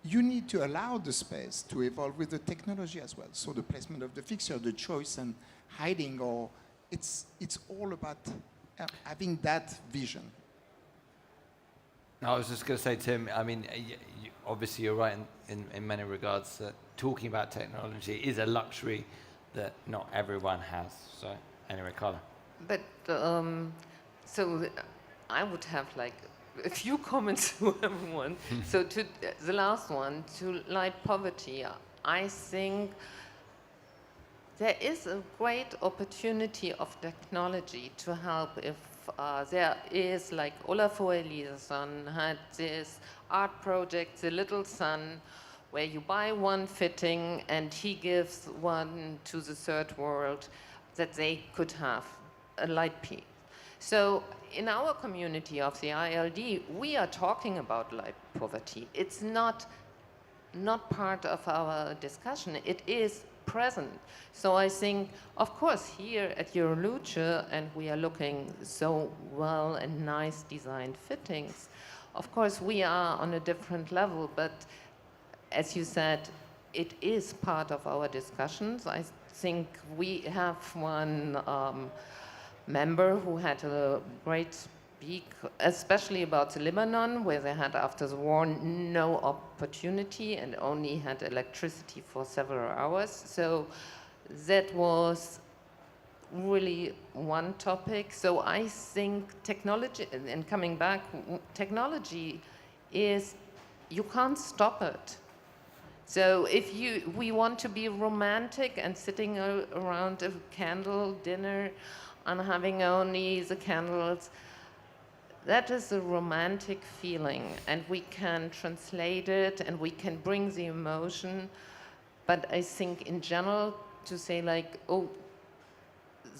[SPEAKER 3] you need to allow the space to evolve with the technology as well. So the placement of the fixture, the choice and hiding, or it's all about having that vision.
[SPEAKER 1] No, I was just going to say, Tim, I mean, obviously you're right in many regards that talking about technology is a luxury that not everyone has. So anyway, Carla.
[SPEAKER 2] But so I would have like a few comments to everyone. So to the last one, to light poverty, I think there is a great opportunity of technology to help. If there is, like Olafur Eliasson had this art project, The Little Sun, where you buy one fitting and he gives one to the third world that they could have, a light piece. So in our community of the ILD, we are talking about light poverty. It's not part of our discussion. It is present. So I think, of course, here at Euroluce, and we are looking so well and nice designed fittings, of course, we are on a different level, but as you said, it is part of our discussions. I think we have one member who had a great speak, especially about Lebanon, where they had after the war no opportunity and only had electricity for several hours. So that was really one topic. So I think technology, and coming back, technology is, you can't stop it. So if we want to be romantic and sitting around a candle dinner and having only the candles, that is a romantic feeling, and we can translate it and we can bring the emotion. But I think in general, to say like, oh,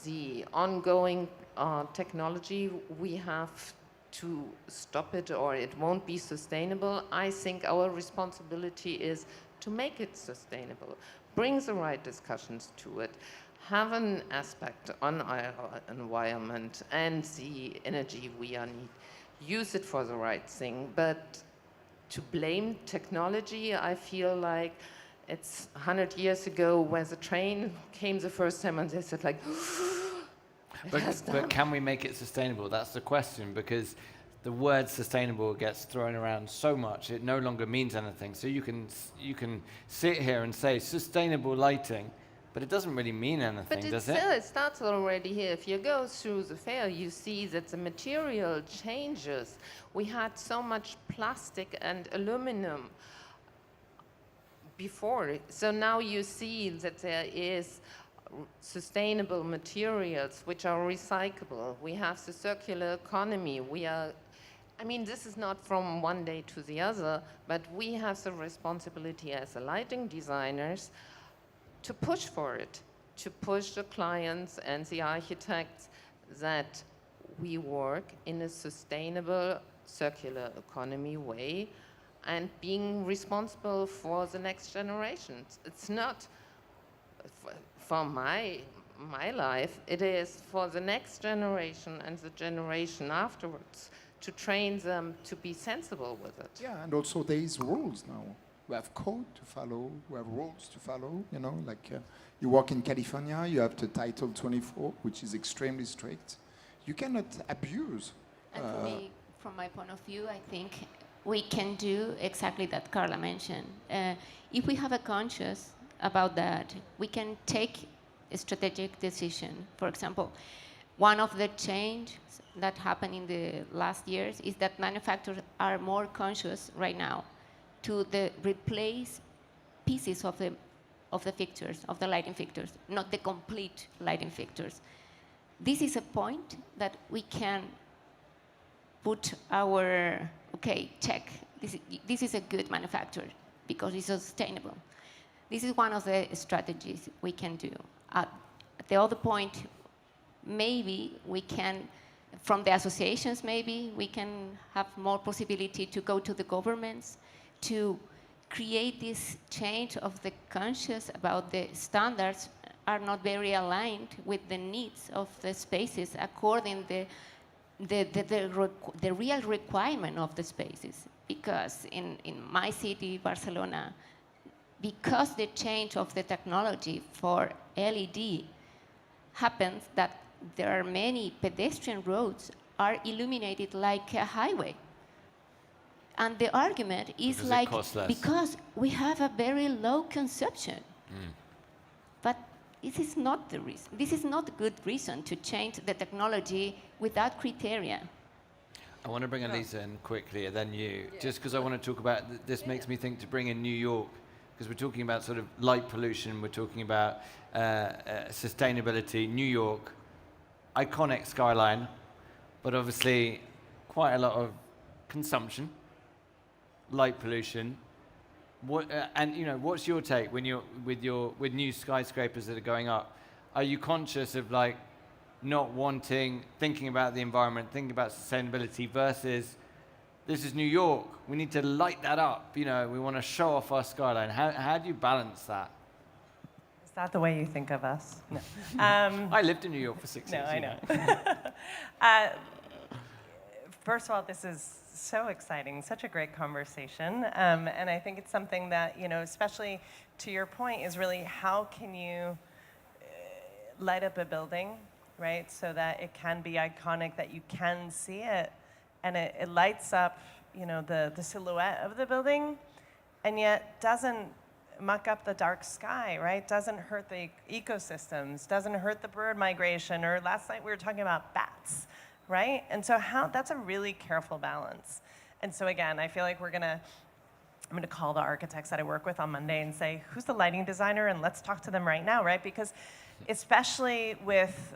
[SPEAKER 2] the ongoing technology, we have to stop it or it won't be sustainable. I think our responsibility is to make it sustainable, bring the right discussions to it, have an aspect on our environment and the energy we need. Use it for the right thing, but to blame technology, I feel like it's 100 years ago when the train came the first time and they said like,
[SPEAKER 1] But can we make it sustainable? That's the question, because the word sustainable gets thrown around so much, it no longer means anything. So you can sit here and say sustainable lighting, but it doesn't really mean anything, does it?
[SPEAKER 2] But it starts already here. If you go through the fair, you see that the material changes. We had so much plastic and aluminum before. So now you see that there is sustainable materials which are recyclable. We have the circular economy. This is not from one day to the other, but we have the responsibility as the lighting designers to push for it, to push the clients and the architects that we work in a sustainable circular economy way and being responsible for the next generations. It's not for my life, it is for the next generation and the generation afterwards to train them to be sensible with it.
[SPEAKER 3] Yeah, and also there is rules now. We have code to follow, we have rules to follow, you work in California, you have the Title 24, which is extremely strict. You cannot abuse.
[SPEAKER 5] And for me, from my point of view, I think we can do exactly that Carla mentioned. If we have a conscious about that, we can take a strategic decision. For example, one of the changes that happened in the last years is that manufacturers are more conscious right now to replace pieces of the fixtures, of the lighting fixtures, not the complete lighting fixtures. This is a point that we can put our, check. This is a good manufacturer because it's sustainable. This is one of the strategies we can do. At the other point, maybe we can, from the associations, maybe we can have more possibility to go to the governments to create this change of the conscious about the standards are not very aligned with the needs of the spaces according the real requirement of the spaces. Because in my city, Barcelona, because the change of the technology for LED happens that there are many pedestrian roads are illuminated like a highway. And the argument is because we have a very low consumption. But this is not the reason. This is not a good reason to change the technology without criteria.
[SPEAKER 1] I want to bring Elisa in quickly, and then you, just because I want to talk about, this makes me think to bring in New York, because we're talking about sort of light pollution, we're talking about sustainability. New York, iconic skyline, but obviously quite a lot of consumption, light pollution. What's your take when you're with new skyscrapers that are going up? Are you conscious of not thinking about the environment, thinking about sustainability versus this is New York, we need to light that up, we want to show off our skyline. How do you balance that?
[SPEAKER 6] Is that the way you think of us? No.
[SPEAKER 1] I lived in New York for 6 years.
[SPEAKER 6] No, I know. First of all, this is so exciting, such a great conversation. And I think it's something that, especially to your point, is really how can you light up a building, right? So that it can be iconic, that you can see it, and it lights up, the silhouette of the building, and yet doesn't muck up the dark sky, right? Doesn't hurt the ecosystems, doesn't hurt the bird migration, or last night we were talking about bats, right? And so that's a really careful balance. And so again, I feel like I'm gonna call the architects that I work with on Monday and say, who's the lighting designer? And let's talk to them right now, right? Because especially with,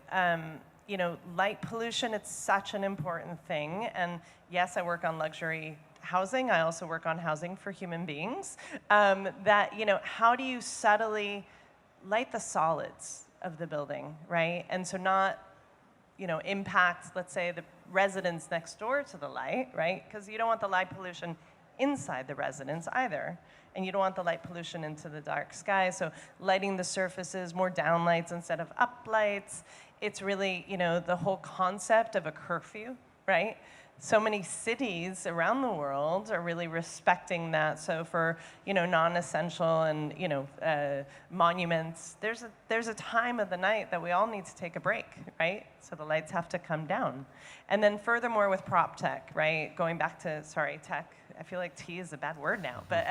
[SPEAKER 6] light pollution, it's such an important thing. And yes, I work on luxury housing. I also work on housing for human beings. How do you subtly light the solids of the building, right? And so not, impact, let's say, the residents next door to the light, right? Because you don't want the light pollution inside the residence either. And you don't want the light pollution into the dark sky. So lighting the surfaces, more downlights instead of uplights. It's really, the whole concept of a curfew, right? so many cities around the world are really respecting that. So for, non-essential and, monuments, there's a time of the night that we all need to take a break, right? So the lights have to come down. And then furthermore with prop tech, right? Going back to, tech. I feel like T is a bad word now, but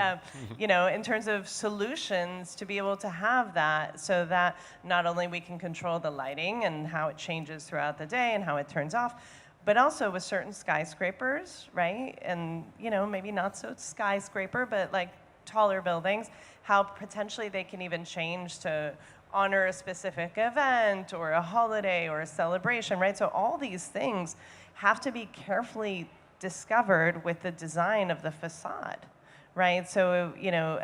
[SPEAKER 6] in terms of solutions to be able to have that so that not only we can control the lighting and how it changes throughout the day and how it turns off, but also with certain skyscrapers, right? And, maybe not so skyscraper, but like taller buildings, how potentially they can even change to honor a specific event or a holiday or a celebration, right? So all these things have to be carefully discovered with the design of the facade, right? So,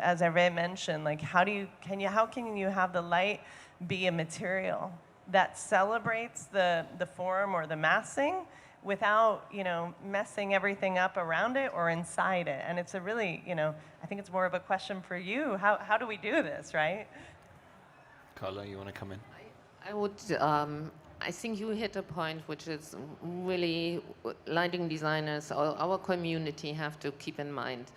[SPEAKER 6] as I mentioned, like how can you have the light be a material that celebrates the form or the massing without, messing everything up around it or inside it? And it's a really, I think it's more of a question for you. How do we do this, right?
[SPEAKER 1] Carla, you want to come in?
[SPEAKER 2] I would, I think you hit a point which is really lighting designers, our community have to keep in mind.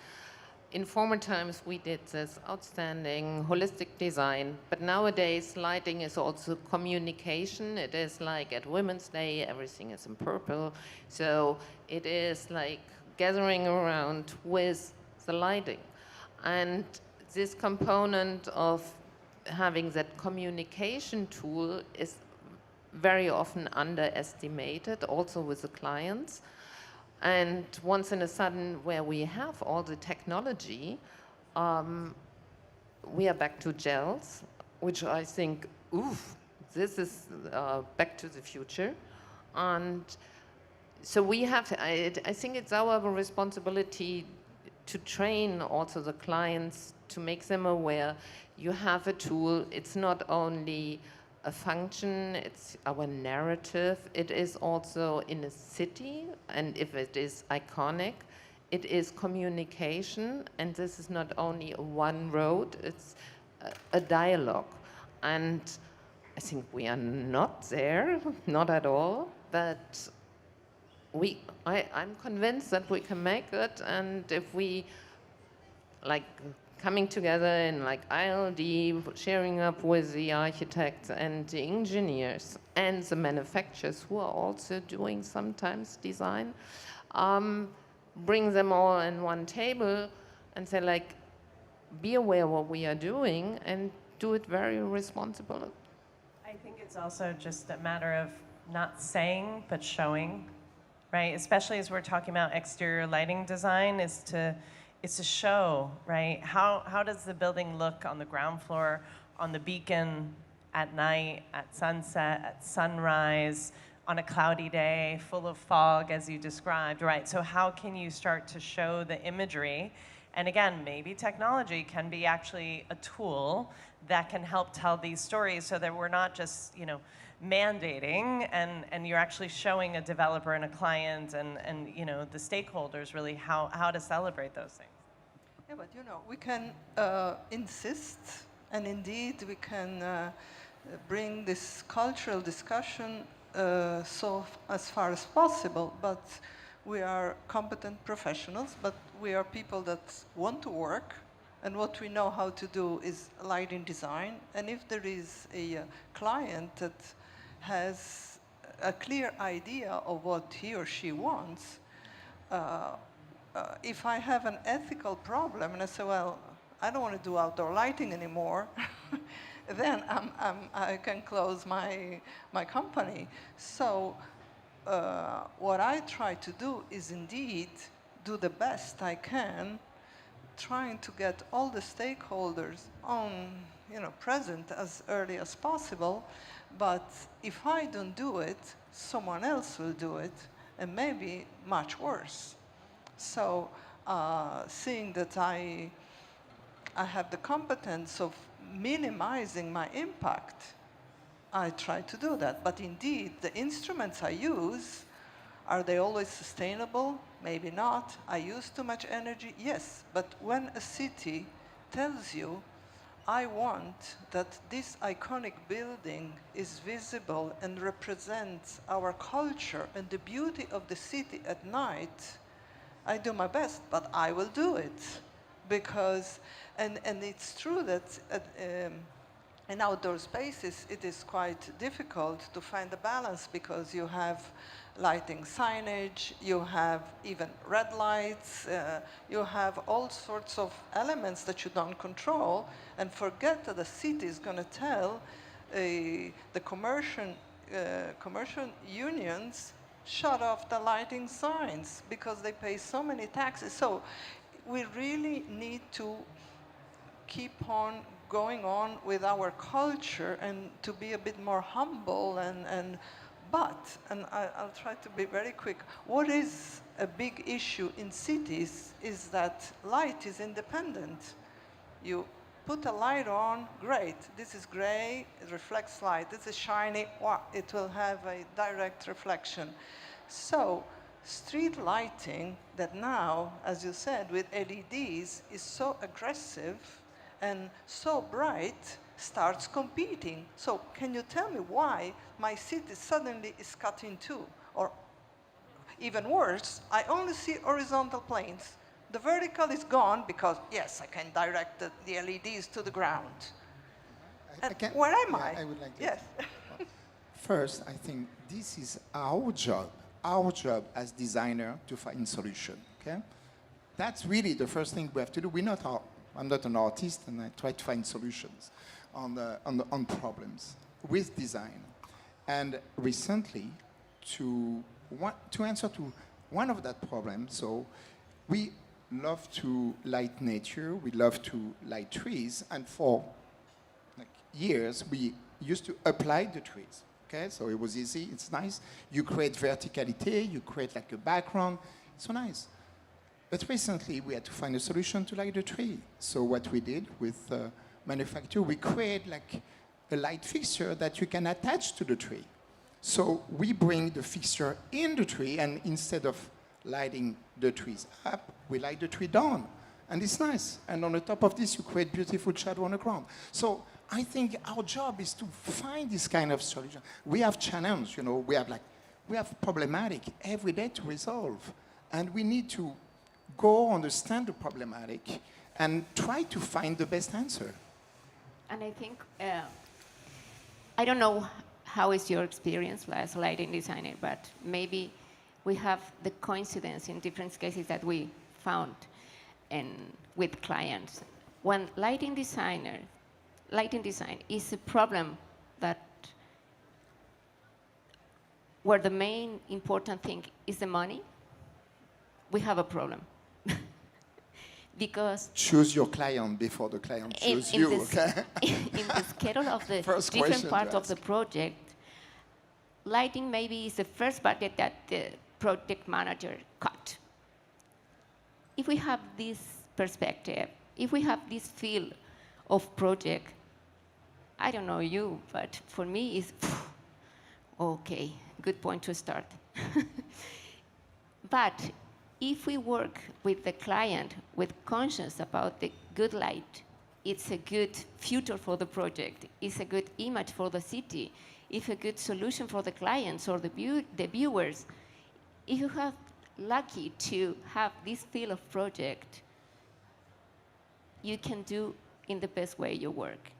[SPEAKER 2] In former times, we did this outstanding holistic design, but nowadays lighting is also communication. It is like at Women's Day, everything is in purple. So it is like gathering around with the lighting. And this component of having that communication tool is very often underestimated, also with the clients. And once in a sudden, where we have all the technology, we are back to gels, which I think, oof, this is back to the future. And so we have to, I think it's our responsibility to train also the clients, to make them aware you have a tool. It's not only a function, it's our narrative. It is also in a city, and if it is iconic, it is communication, and this is not only one road, it's a dialogue. And I think we are not there, not at all, but I'm convinced that we can make it, and if we coming together in ILD, sharing up with the architects and the engineers and the manufacturers who are also doing sometimes design, bring them all in one table and say be aware what we are doing and do it very responsible.
[SPEAKER 6] I think it's also just a matter of not saying, but showing, right? Especially as we're talking about exterior lighting design, is to show, right? How does the building look on the ground floor, on the beacon, at night, at sunset, at sunrise, on a cloudy day, full of fog, as you described, right? So how can you start to show the imagery? And again, maybe technology can be actually a tool that can help tell these stories so that we're not just, mandating, and you're actually showing a developer and a client and the stakeholders really how to celebrate those things.
[SPEAKER 4] Yeah, but we can insist, and indeed we can bring this cultural discussion as far as possible, but we are competent professionals, but we are people that want to work, and what we know how to do is lighting design. And if there is a client that has a clear idea of what he or she wants, if I have an ethical problem and I say, well, I don't want to do outdoor lighting anymore, then I can close my company. So what I try to do is indeed do the best I can, trying to get all the stakeholders present as early as possible. But if I don't do it, someone else will do it, and maybe much worse. So seeing that I have the competence of minimizing my impact, I try to do that. But indeed, the instruments I use, are they always sustainable? Maybe not. I use too much energy? Yes. But when a city tells you, I want that this iconic building is visible and represents our culture and the beauty of the city at night, I do my best, but I will do it. Because, and it's true that in outdoor spaces, it is quite difficult to find a balance because you have lighting signage, you have even red lights, you have all sorts of elements that you don't control, and forget that the city is going to tell the commercial unions shut off the lighting signs because they pay so many taxes. So we really need to keep on going on with our culture and to be a bit more humble and I'll try to be very quick. What is a big issue in cities is that light is independent. You put a light on, great, this is gray, it reflects light. This is shiny, wow, it will have a direct reflection. So street lighting that now, as you said, with LEDs is so aggressive and so bright, starts competing. So can you tell me why my city suddenly is cut in two? Or even worse, I only see horizontal planes. The vertical is gone because, yes, I can direct the LEDs to the ground. Where am I?
[SPEAKER 3] I would like to.
[SPEAKER 4] Yes.
[SPEAKER 3] First, I think this is our job as designer to find solution, okay? That's really the first thing we have to do. I'm not an artist, and I try to find solutions on problems with design. And recently, to answer to one of that problem, so we love to light nature, we love to light trees, and for years we used to apply the trees. Okay, so it was easy, it's nice. You create verticality, you create like a background, it's so nice. But recently we had to find a solution to light the tree. So what we did with manufacturer, we create like a light fixture that you can attach to the tree. So we bring the fixture in the tree, and instead of lighting the trees up, we light the tree down. And it's nice. And on the top of this, you create beautiful shadow on the ground. So I think our job is to find this kind of solution. We have challenge, we have problematic every day to resolve. And we need to go understand the problematic and try to find the best answer.
[SPEAKER 5] And I think, I don't know how is your experience as lighting designer, but maybe we have the coincidence in different cases that we found with clients. When lighting design is a problem where the main important thing is the money, we have a problem. Because
[SPEAKER 3] choose your client before the client choose you, okay?
[SPEAKER 5] In the schedule of the different parts of the project, lighting maybe is the first budget that the project manager cut. If we have this perspective, if we have this feel of project, I don't know you, but for me it's, okay, good point to start. But if we work with the client with conscience about the good light, it's a good future for the project, it's a good image for the city, it's a good solution for the clients or the viewers. If you have lucky to have this feel of project, you can do in the best way your work.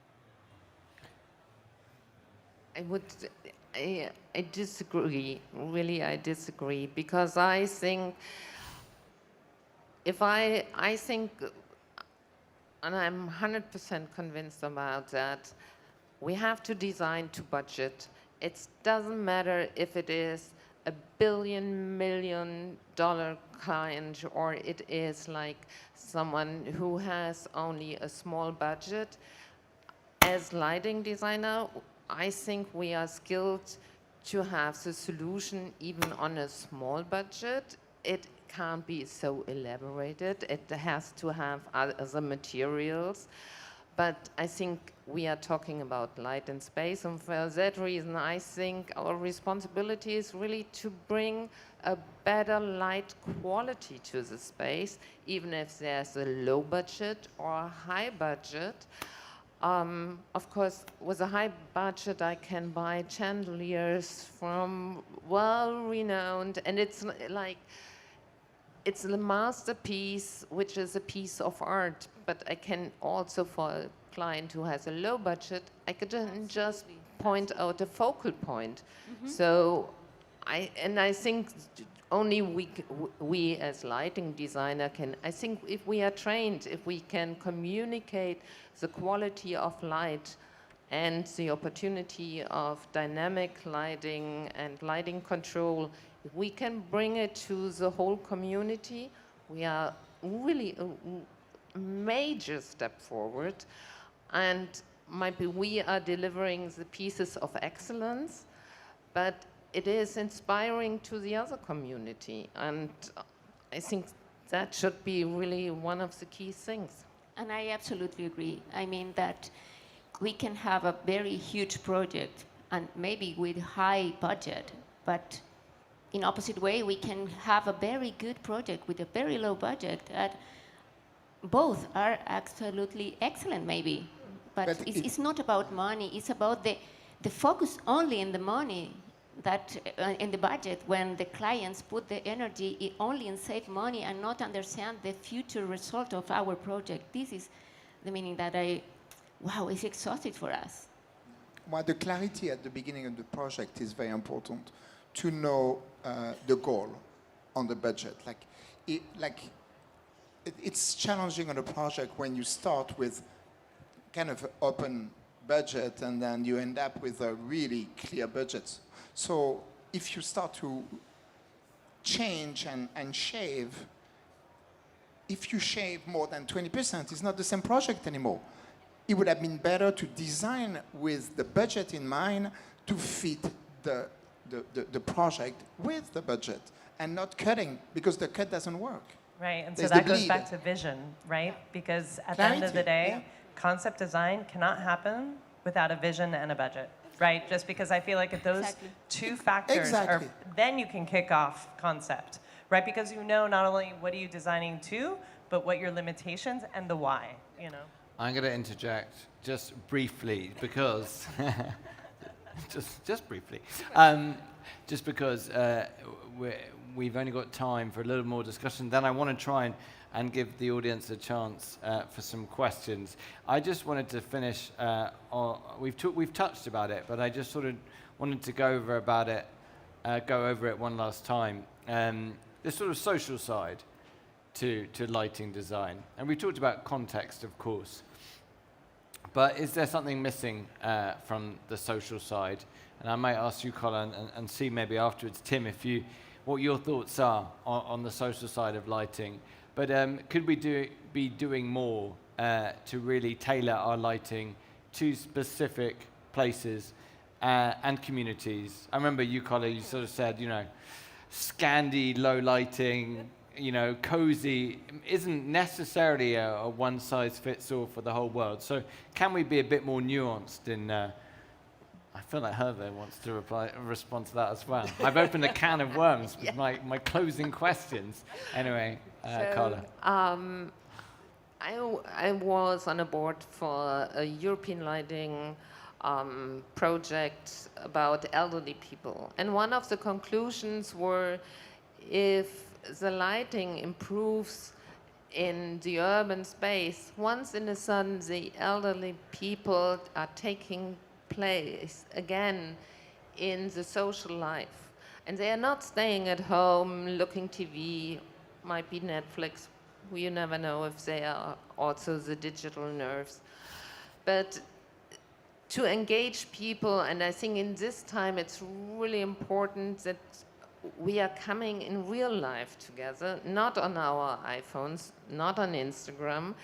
[SPEAKER 2] I disagree, really I disagree, because I think I think, and I'm 100% convinced about that, we have to design to budget. It doesn't matter if it is $1 billion, $1 million client or it is like someone who has only a small budget. As lighting designer, I think we are skilled to have the solution even on a small budget. It can't be so elaborated. It has to have other materials. But I think we are talking about light and space, and for that reason, I think our responsibility is really to bring a better light quality to the space, even if there's a low budget or a high budget. Of course, with a high budget, I can buy chandeliers from well-renowned, and it's like, it's a masterpiece, which is a piece of art, but I can also, for a client who has a low budget, I could then just point out a focal point. So I think only we as lighting designer can, I think if we are trained, if we can communicate the quality of light and the opportunity of dynamic lighting and lighting control, if we can bring it to the whole community, we are really a major step forward. And maybe we are delivering the pieces of excellence, but it is inspiring to the other community. And I think that should be really one of the key things.
[SPEAKER 5] And I absolutely agree. I mean that we can have a very huge project and maybe with high budget, but in opposite way, we can have a very good project with a very low budget. Both are absolutely excellent, maybe. But it's not about money. It's about the focus only in the money, that in the budget, when the clients put the energy only in save money and not understand the future result of our project. This is the meaning that it's exhausted for us.
[SPEAKER 3] Well, the clarity at the beginning of the project is very important, to know the goal on the budget. It's challenging on a project when you start with kind of open budget and then you end up with a really clear budget. So if you start to change and shave, if you shave more than 20%, it's not the same project anymore. It would have been better to design with the budget in mind to fit the project with the budget and not cutting, because the cut doesn't work.
[SPEAKER 6] Right, and so
[SPEAKER 3] There's
[SPEAKER 6] that
[SPEAKER 3] the
[SPEAKER 6] goes
[SPEAKER 3] bleed.
[SPEAKER 6] back to vision, right? Because at the end of the day,
[SPEAKER 3] yeah.
[SPEAKER 6] concept design cannot happen without a vision and a budget, right? Just because I feel like if those
[SPEAKER 5] Exactly.
[SPEAKER 6] two factors
[SPEAKER 3] Exactly.
[SPEAKER 6] are, then you can kick off concept, right? Because you know not only what are you designing to, but what your limitations and the why, you know?
[SPEAKER 1] I'm going to interject just briefly because, just briefly, just because we've only got time for a little more discussion. Then I want to try and give the audience a chance for some questions. I just wanted to finish. We've touched about it, but I just sort of wanted to go over it one last time. This sort of social side to lighting design, and we talked about context, of course. But is there something missing from the social side? And I might ask you, Colin, and see maybe afterwards, Tim, what your thoughts are on the social side of lighting. But could we be doing more to really tailor our lighting to specific places and communities? I remember you, Colin, you sort of said, Scandi low lighting, cozy isn't necessarily a one-size-fits-all for the whole world. So can we be a bit more nuanced in... I feel like Hervé wants to respond to that as well. I've opened a can of worms with my closing questions. Anyway, Carla.
[SPEAKER 2] I was on a board for a European lighting project about elderly people. And one of the conclusions were, if the lighting improves in the urban space, once in a sudden the elderly people are taking place again in the social life. And they are not staying at home looking TV, might be Netflix, you never know if they are also the digital nerves. But to engage people, and I think in this time it's really important that we are coming in real life together, not on our iPhones, not on Instagram,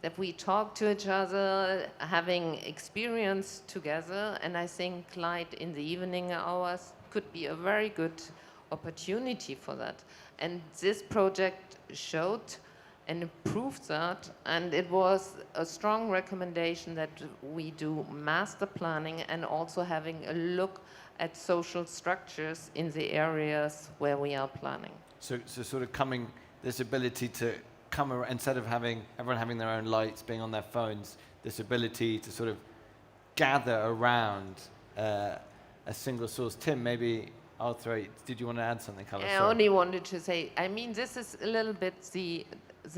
[SPEAKER 2] that we talk to each other, having experience together, and I think light in the evening hours could be a very good opportunity for that. And this project showed and proved that, and it was a strong recommendation that we do master planning and also having a look at social structures in the areas where we are planning.
[SPEAKER 1] So sort of this ability to come around, instead of everyone having their own lights, being on their phones, this ability to sort of gather around a single source. Tim, maybe I'll throw it. Did you want to add something, Carla?
[SPEAKER 2] I only wanted to say, I mean, this is a little bit the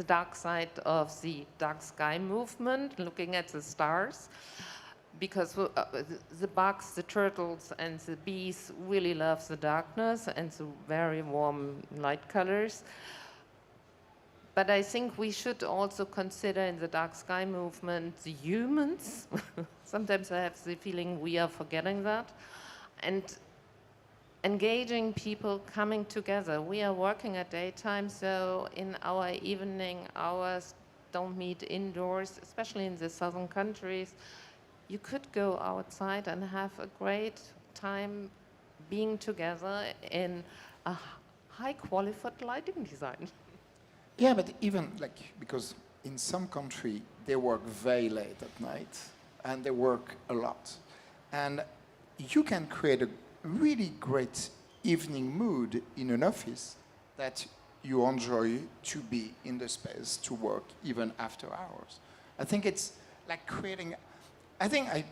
[SPEAKER 2] dark side of the dark sky movement, looking at the stars, because the bugs, the turtles, and the bees really love the darkness and the very warm light colors. But I think we should also consider in the dark sky movement the humans. Sometimes I have the feeling we are forgetting that. And engaging people coming together. We are working at daytime, so in our evening hours, don't meet indoors, especially in the southern countries. You could go outside and have a great time being together in a high-qualified lighting design.
[SPEAKER 3] Yeah, but even because in some country they work very late at night and they work a lot. And you can create a really great evening mood in an office that you enjoy to be in the space to work even after hours. I think it's like creating, I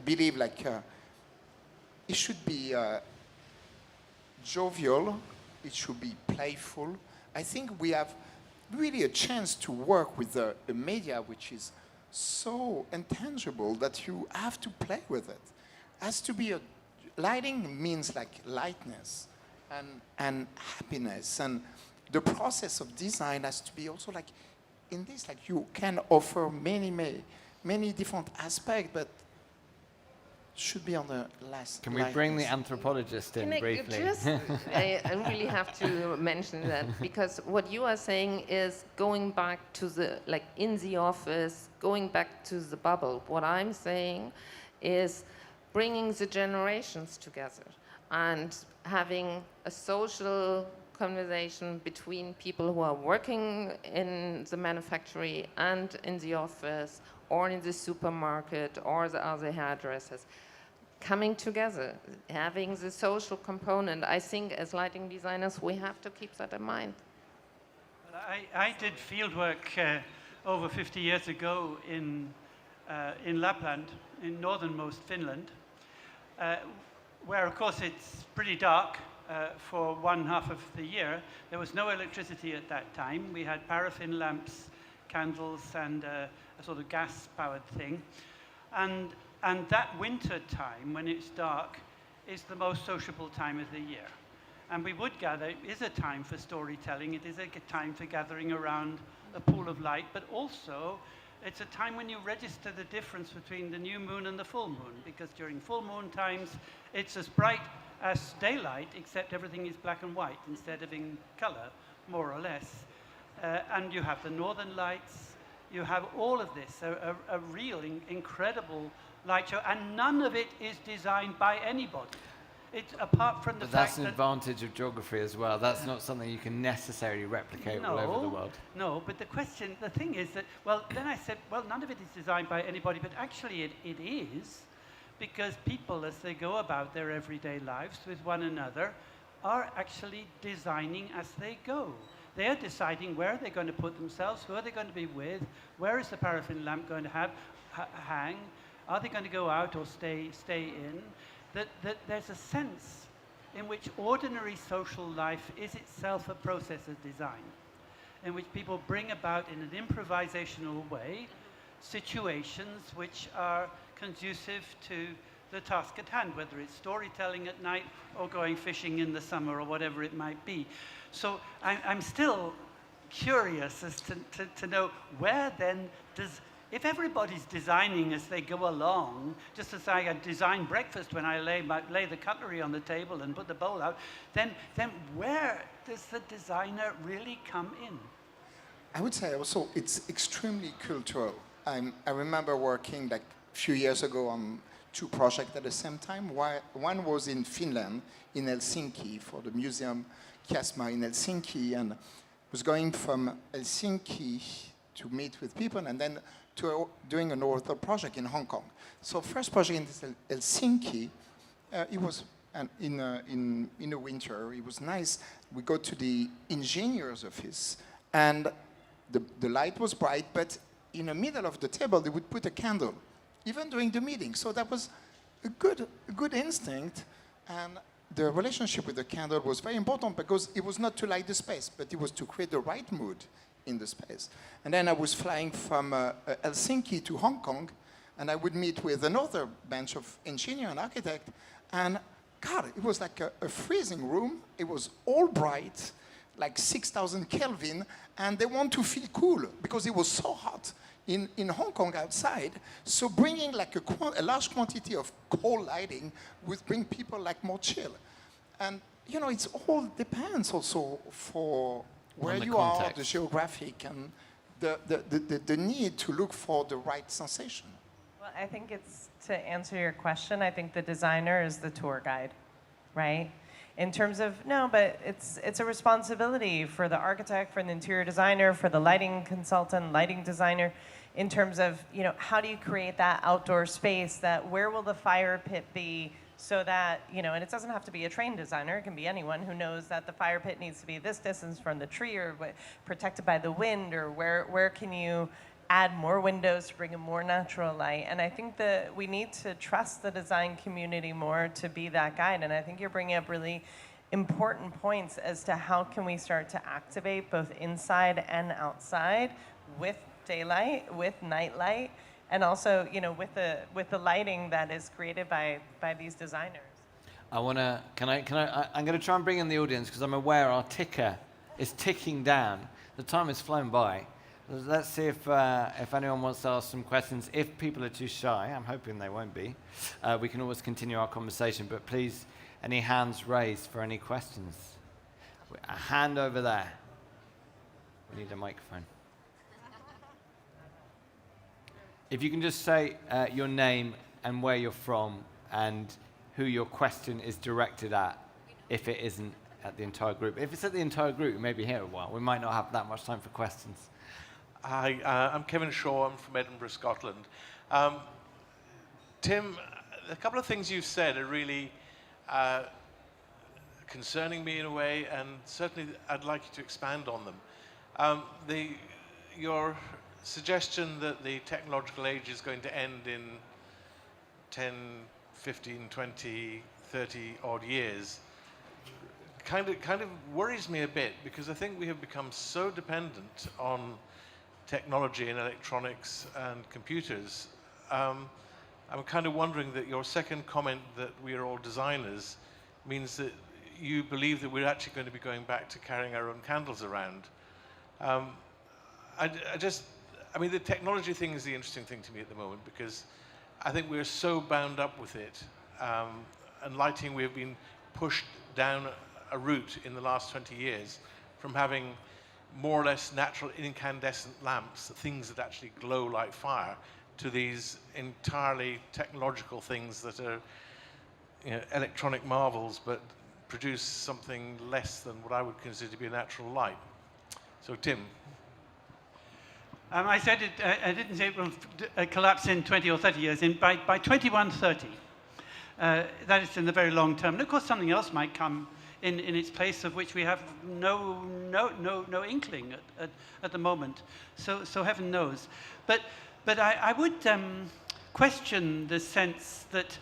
[SPEAKER 3] believe it should be jovial, it should be playful. I think we have really a chance to work with a media which is so intangible that you have to play with it. Has to be lighting means like lightness and happiness, and the process of design has to be also like in this, like you can offer many different aspects, but should be on the last.
[SPEAKER 1] Can we bring the anthropologist in briefly?
[SPEAKER 2] I really have to mention that, because what you are saying is going back to the, like in the office, going back to the bubble. What I'm saying is bringing the generations together and having a social conversation between people who are working in the manufactory and in the office or in the supermarket or the other hairdressers, coming together, having the social component. I think as lighting designers, we have to keep that in mind.
[SPEAKER 7] Well, I did fieldwork over 50 years ago in Lapland, in northernmost Finland, where, of course, it's pretty dark for one half of the year. There was no electricity at that time. We had paraffin lamps, candles, and a sort of gas-powered thing. And that winter time, when it's dark, is the most sociable time of the year. And we would gather, it is a time for storytelling, it is a time for gathering around a pool of light, but also it's a time when you register the difference between the new moon and the full moon, because during full moon times, it's as bright as daylight, except everything is black and white instead of in color, more or less. And you have the northern lights, you have all of this, a real incredible light show, and none of it is designed by anybody. It's apart from the
[SPEAKER 1] fact
[SPEAKER 7] that...
[SPEAKER 1] that's an advantage of geography as well. That's not something you can necessarily replicate all over the world.
[SPEAKER 7] No, but the thing is that, well, then I said, well, none of it is designed by anybody, but actually it is, because people, as they go about their everyday lives with one another, are actually designing as they go. They are deciding where they're going to put themselves, who are they going to be with, where is the paraffin lamp going to hang, are they going to go out or stay in? That there's a sense in which ordinary social life is itself a process of design, in which people bring about in an improvisational way situations which are conducive to the task at hand, whether it's storytelling at night or going fishing in the summer or whatever it might be. So I'm still curious as to know where then does, if everybody's designing as they go along, just as I design breakfast when I lay the cutlery on the table and put the bowl out, then where does the designer really come in?
[SPEAKER 3] I would say also it's extremely cultural. I remember working like a few years ago on 2 projects at the same time. One was in Finland, in Helsinki, for the museum Kiasma in Helsinki, and was going from Helsinki to meet with people and then to doing another project in Hong Kong. So first project in Helsinki, it was in the winter. It was nice. We go to the engineer's office, and the light was bright, but in the middle of the table, they would put a candle, even during the meeting. So that was a good instinct. And the relationship with the candle was very important because it was not to light the space, but it was to create the right mood in the space. And then I was flying from Helsinki to Hong Kong, and I would meet with another bunch of engineer and architect, and God, it was like a freezing room. It was all bright, like 6,000 Kelvin, and they want to feel cool because it was so hot in Hong Kong outside. So bringing like a large quantity of cold lighting would bring people like more chill. And you know, it all depends also for where you are, the geographic, and the need to look for the right sensation.
[SPEAKER 6] Well, I think it's, to answer your question, I think the designer is the tour guide, right? In terms of, no, but it's a responsibility for the architect, for the interior designer, for the lighting consultant, lighting designer, in terms of, you know, how do you create that outdoor space, that where will the fire pit be, so that, you know, and it doesn't have to be a trained designer, it can be anyone who knows that the fire pit needs to be this distance from the tree, or protected by the wind, or where can you add more windows to bring in more natural light. And I think that we need to trust the design community more to be that guide. And I think you're bringing up really important points as to how can we start to activate both inside and outside with daylight, with nightlight, and also, you know, with the lighting that is created by these designers.
[SPEAKER 1] I'm going to try and bring in the audience because I'm aware our ticker is ticking down. The time has flown by. Let's see if anyone wants to ask some questions. If people are too shy, I'm hoping they won't be, we can always continue our conversation. But please, any hands raised for any questions? A hand over there. We need a microphone. If you can just say your name and where you're from and who your question is directed at, if it isn't at the entire group. If it's at the entire group, we may be here a while. We might not have that much time for questions.
[SPEAKER 8] Hi, I'm Kevin Shaw. I'm from Edinburgh, Scotland. Tim, a couple of things you've said are really concerning me in a way, and certainly I'd like you to expand on them. Your suggestion that the technological age is going to end in 10, 15, 20, 30 odd years kind of worries me a bit, because I think we have become so dependent on technology and electronics and computers. I'm kind of wondering that your second comment that we are all designers means that you believe that we're actually going to be going back to carrying our own candles around. I mean, the technology thing is the interesting thing to me at the moment, because I think we're so bound up with it. And lighting, we have been pushed down a route in the last 20 years from having more or less natural incandescent lamps, things that actually glow like fire, to these entirely technological things that are, you know, electronic marvels, but produce something less than what I would consider to be a natural light. So, Tim.
[SPEAKER 7] I said it, I didn't say it will collapse in 20 or 30 years. By 2130, that is in the very long term. And of course, something else might come in its place, of which we have no inkling at the moment. So heaven knows. But I would question the sense that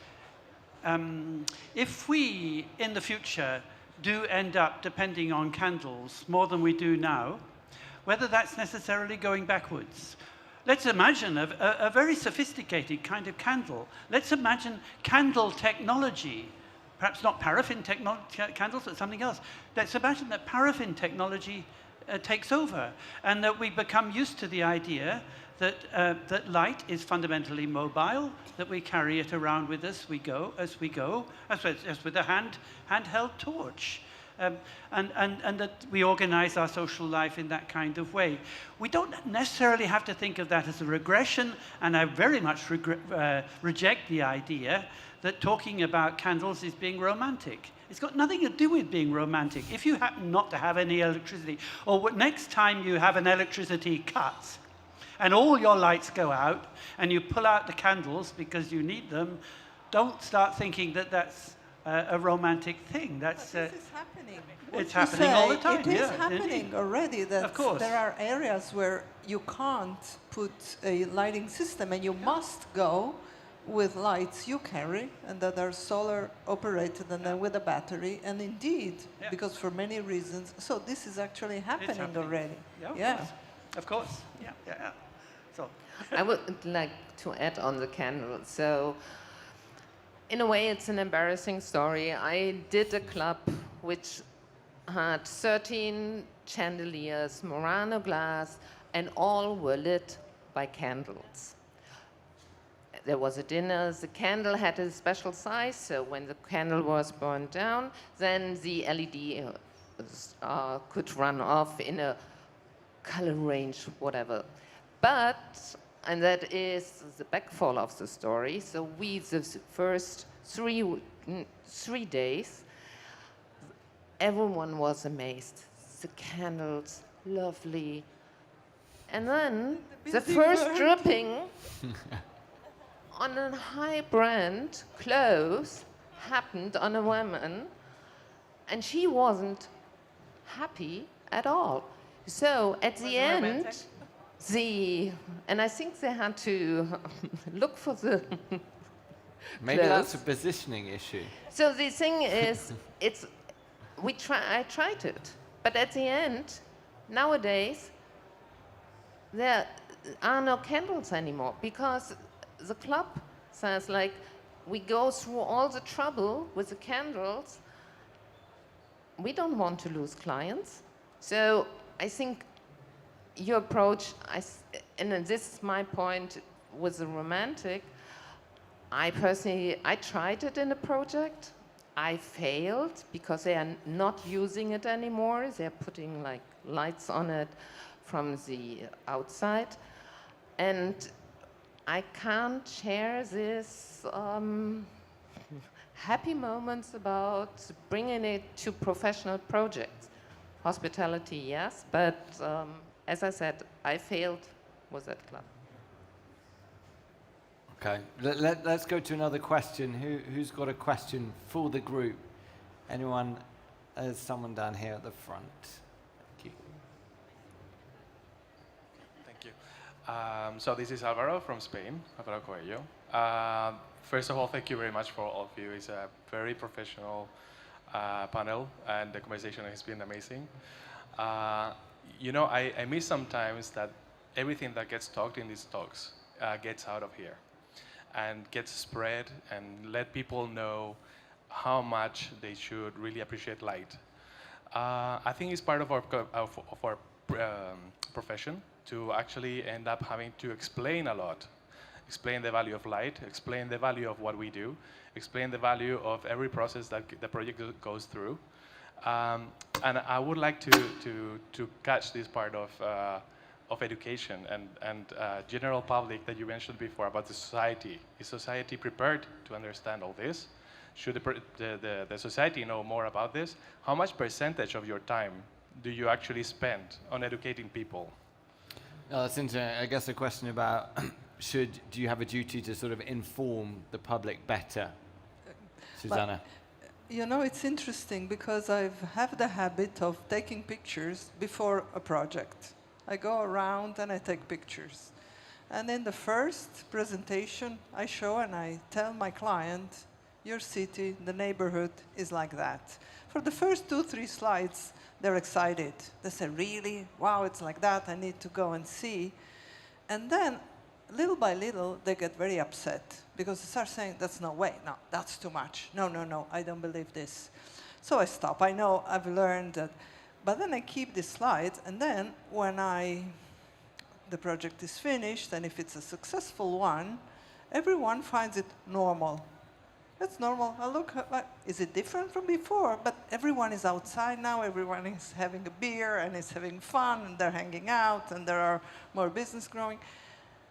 [SPEAKER 7] if we, in the future, do end up depending on candles more than we do now, whether that's necessarily going backwards. Let's imagine a very sophisticated kind of candle. Let's imagine candle technology, perhaps not paraffin candles, but something else. Let's imagine that paraffin technology takes over, and that we become used to the idea that that light is fundamentally mobile, that we carry it around with us as with a handheld torch. And that we organize our social life in that kind of way. We don't necessarily have to think of that as a regression, and I very much reject the idea that talking about candles is being romantic. It's got nothing to do with being romantic. If you happen not to have any electricity, or next time you have an electricity cut, and all your lights go out, and you pull out the candles because you need them, don't start thinking that that's a romantic thing. That's
[SPEAKER 4] This is happening.
[SPEAKER 7] it's
[SPEAKER 4] What you
[SPEAKER 7] happening all the
[SPEAKER 4] say,
[SPEAKER 7] time.
[SPEAKER 4] It is
[SPEAKER 7] yeah,
[SPEAKER 4] happening
[SPEAKER 7] indeed.
[SPEAKER 4] already. That
[SPEAKER 7] Of course.
[SPEAKER 4] there are areas where you can't put a lighting system, and you must go with lights you carry, and that are solar operated, and then with a battery. And indeed,
[SPEAKER 7] Yeah.
[SPEAKER 4] because for many reasons, so this is actually happening,
[SPEAKER 7] happening.
[SPEAKER 4] already.
[SPEAKER 7] Yeah, of course. Yeah, yeah, yeah. So,
[SPEAKER 2] I would like to add on the candle. So, in a way, it's an embarrassing story. I did a club which had 13 chandeliers, Murano glass, and all were lit by candles. There was a dinner. The candle had a special size, so when the candle was burned down, then the LED could run off in a color range, whatever. But, and that is the backfall of the story, so we, the first three days, everyone was amazed. The candles, lovely. And then the first dripping on a high-brand clothes happened on a woman, and she wasn't happy at all. So at the end, and I think they had to look for the
[SPEAKER 1] Maybe that's
[SPEAKER 2] clothes.
[SPEAKER 1] a positioning issue.
[SPEAKER 2] So the thing is, I tried it, but at the end, nowadays, there are no candles anymore because the club says, like, we go through all the trouble with the candles. We don't want to lose clients. So I think your approach, and this is my point with the romantic, I tried it in a project. I failed because they are not using it anymore. They're putting like lights on it from the outside. And I can't share this happy moments about bringing it to professional projects. Hospitality, yes, but as I said, I failed with that club.
[SPEAKER 1] Okay, let's go to another question. Who's got a question for the group? Anyone? There's someone down here at the front. Thank you.
[SPEAKER 9] Thank you. So this is Alvaro from Spain, Alvaro Coelho. First of all, thank you very much for all of you. It's a very professional panel, and the conversation has been amazing. You know, I miss sometimes that everything that gets talked in these talks gets out of here and gets spread and let people know how much they should really appreciate light. I think it's part of our profession to actually end up having to explain a lot. Explain the value of light, explain the value of what we do, explain the value of every process that the project goes through. And I would like to catch this part of education and general public that you mentioned before about the society. Is society prepared to understand all this? Should the society know more about this? How much percentage of your time do you actually spend on educating people?
[SPEAKER 1] That's interesting. I guess a question about do you have a duty to sort of inform the public better? Susanna.
[SPEAKER 4] You know, it's interesting because I have the habit of taking pictures before a project. I go around and I take pictures. And in the first presentation, I show and I tell my client, your city, the neighborhood is like that. For the first 2-3 slides, they're excited. They say, really? Wow, it's like that. I need to go and see. And then, little by little, they get very upset because they start saying, that's no way. No, that's too much. No, no, no, I don't believe this. So I stop. I know I've learned that. But then I keep the slides, and then when the project is finished, and if it's a successful one, everyone finds it normal. It's normal. I look, is it different from before? But everyone is outside now. Everyone is having a beer and is having fun, and they're hanging out, and there are more business growing.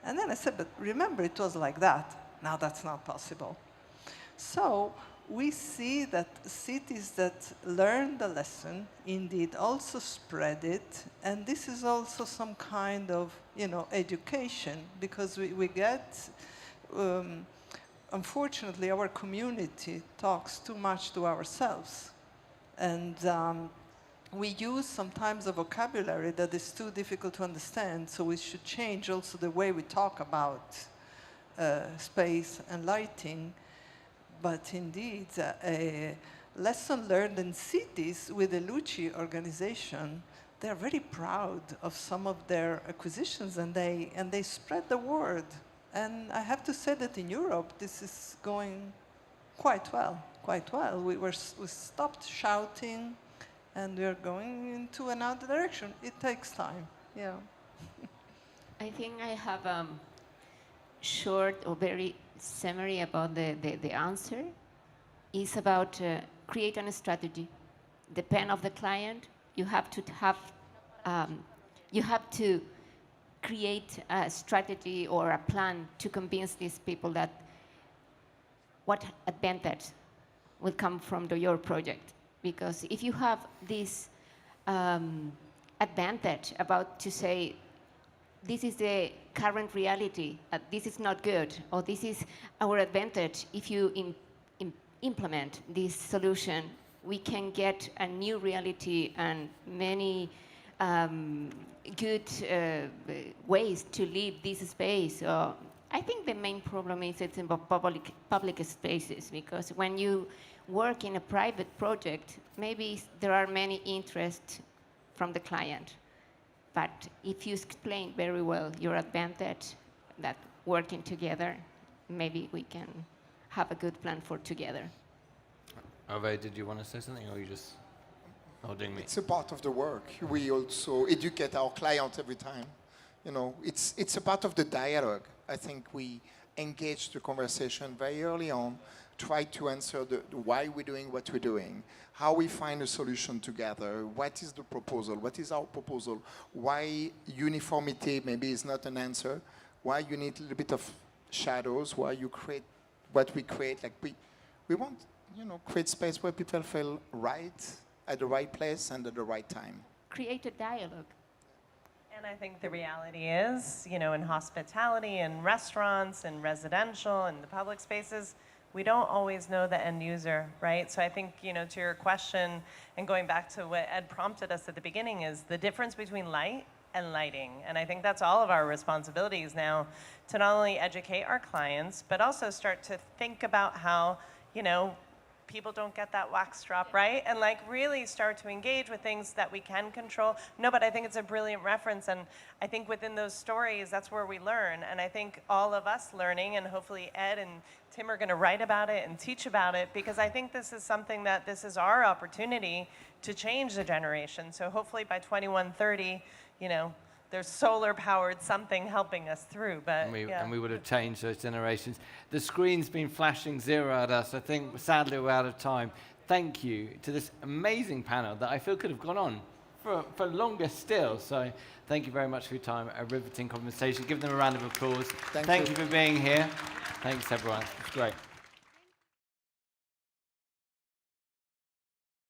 [SPEAKER 4] And then I said, but remember, it was like that. Now that's not possible. So we see that cities that learn the lesson indeed also spread it, and this is also some kind of, education, because we get unfortunately, our community talks too much to ourselves. And we use sometimes a vocabulary that is too difficult to understand, so we should change also the way we talk about space and lighting. But indeed, a lesson learned in cities with the Euroluce organization, they're very proud of some of their acquisitions, and they spread the word. And I have to say that in Europe, this is going quite well, quite well. We stopped shouting, and we're going into another direction. It takes time, yeah.
[SPEAKER 5] I think I have a short or very summary about the answer. It's about creating a strategy. Depend of the client, you have to create a strategy or a plan to convince these people that what advantage will come from your project. Because if you have this advantage about to say, this is the current reality, this is not good, or this is our advantage, if you implement this solution, we can get a new reality and many good ways to live this space. I think the main problem is it's in public spaces, because when you work in a private project, maybe there are many interests from the client. But if you explain very well your advantage, that working together, maybe we can have a good plan for together.
[SPEAKER 1] Ove, did you want to say something, or are you just holding me?
[SPEAKER 3] It's a part of the work. We also educate our clients every time. You know, it's a part of the dialogue. I think we engage the conversation very early on, try to answer the why we're doing what we're doing, how we find a solution together, what is the proposal, what is our proposal, why uniformity maybe is not an answer, why you need a little bit of shadows, why you create what we create. Like we want, you know, create space where people feel right at the right place and at the right time.
[SPEAKER 5] Create a dialogue.
[SPEAKER 6] And I think the reality is, you know, in hospitality, in restaurants, in residential, in the public spaces, we don't always know the end user, right? So I think, you know, to your question, and going back to what Ed prompted us at the beginning, is the difference between light and lighting. And I think that's all of our responsibilities now, to not only educate our clients, but also start to think about how, you know, people don't get that wax drop, right? And like really start to engage with things that we can control. No, but I think it's a brilliant reference. And I think within those stories, that's where we learn. And I think all of us learning, and hopefully Ed and Tim are gonna write about it and teach about it, because I think this is something that this is our opportunity to change the generation. So hopefully by 2130, you know, there's solar-powered something helping us through, but
[SPEAKER 1] and we would have changed those generations. The screen's been flashing 0 at us. I think, sadly, we're out of time. Thank you to this amazing panel that I feel could have gone on for longer still. So thank you very much for your time. A riveting conversation. Give them a round of applause. Thank you for being here. Thanks, everyone. It's great.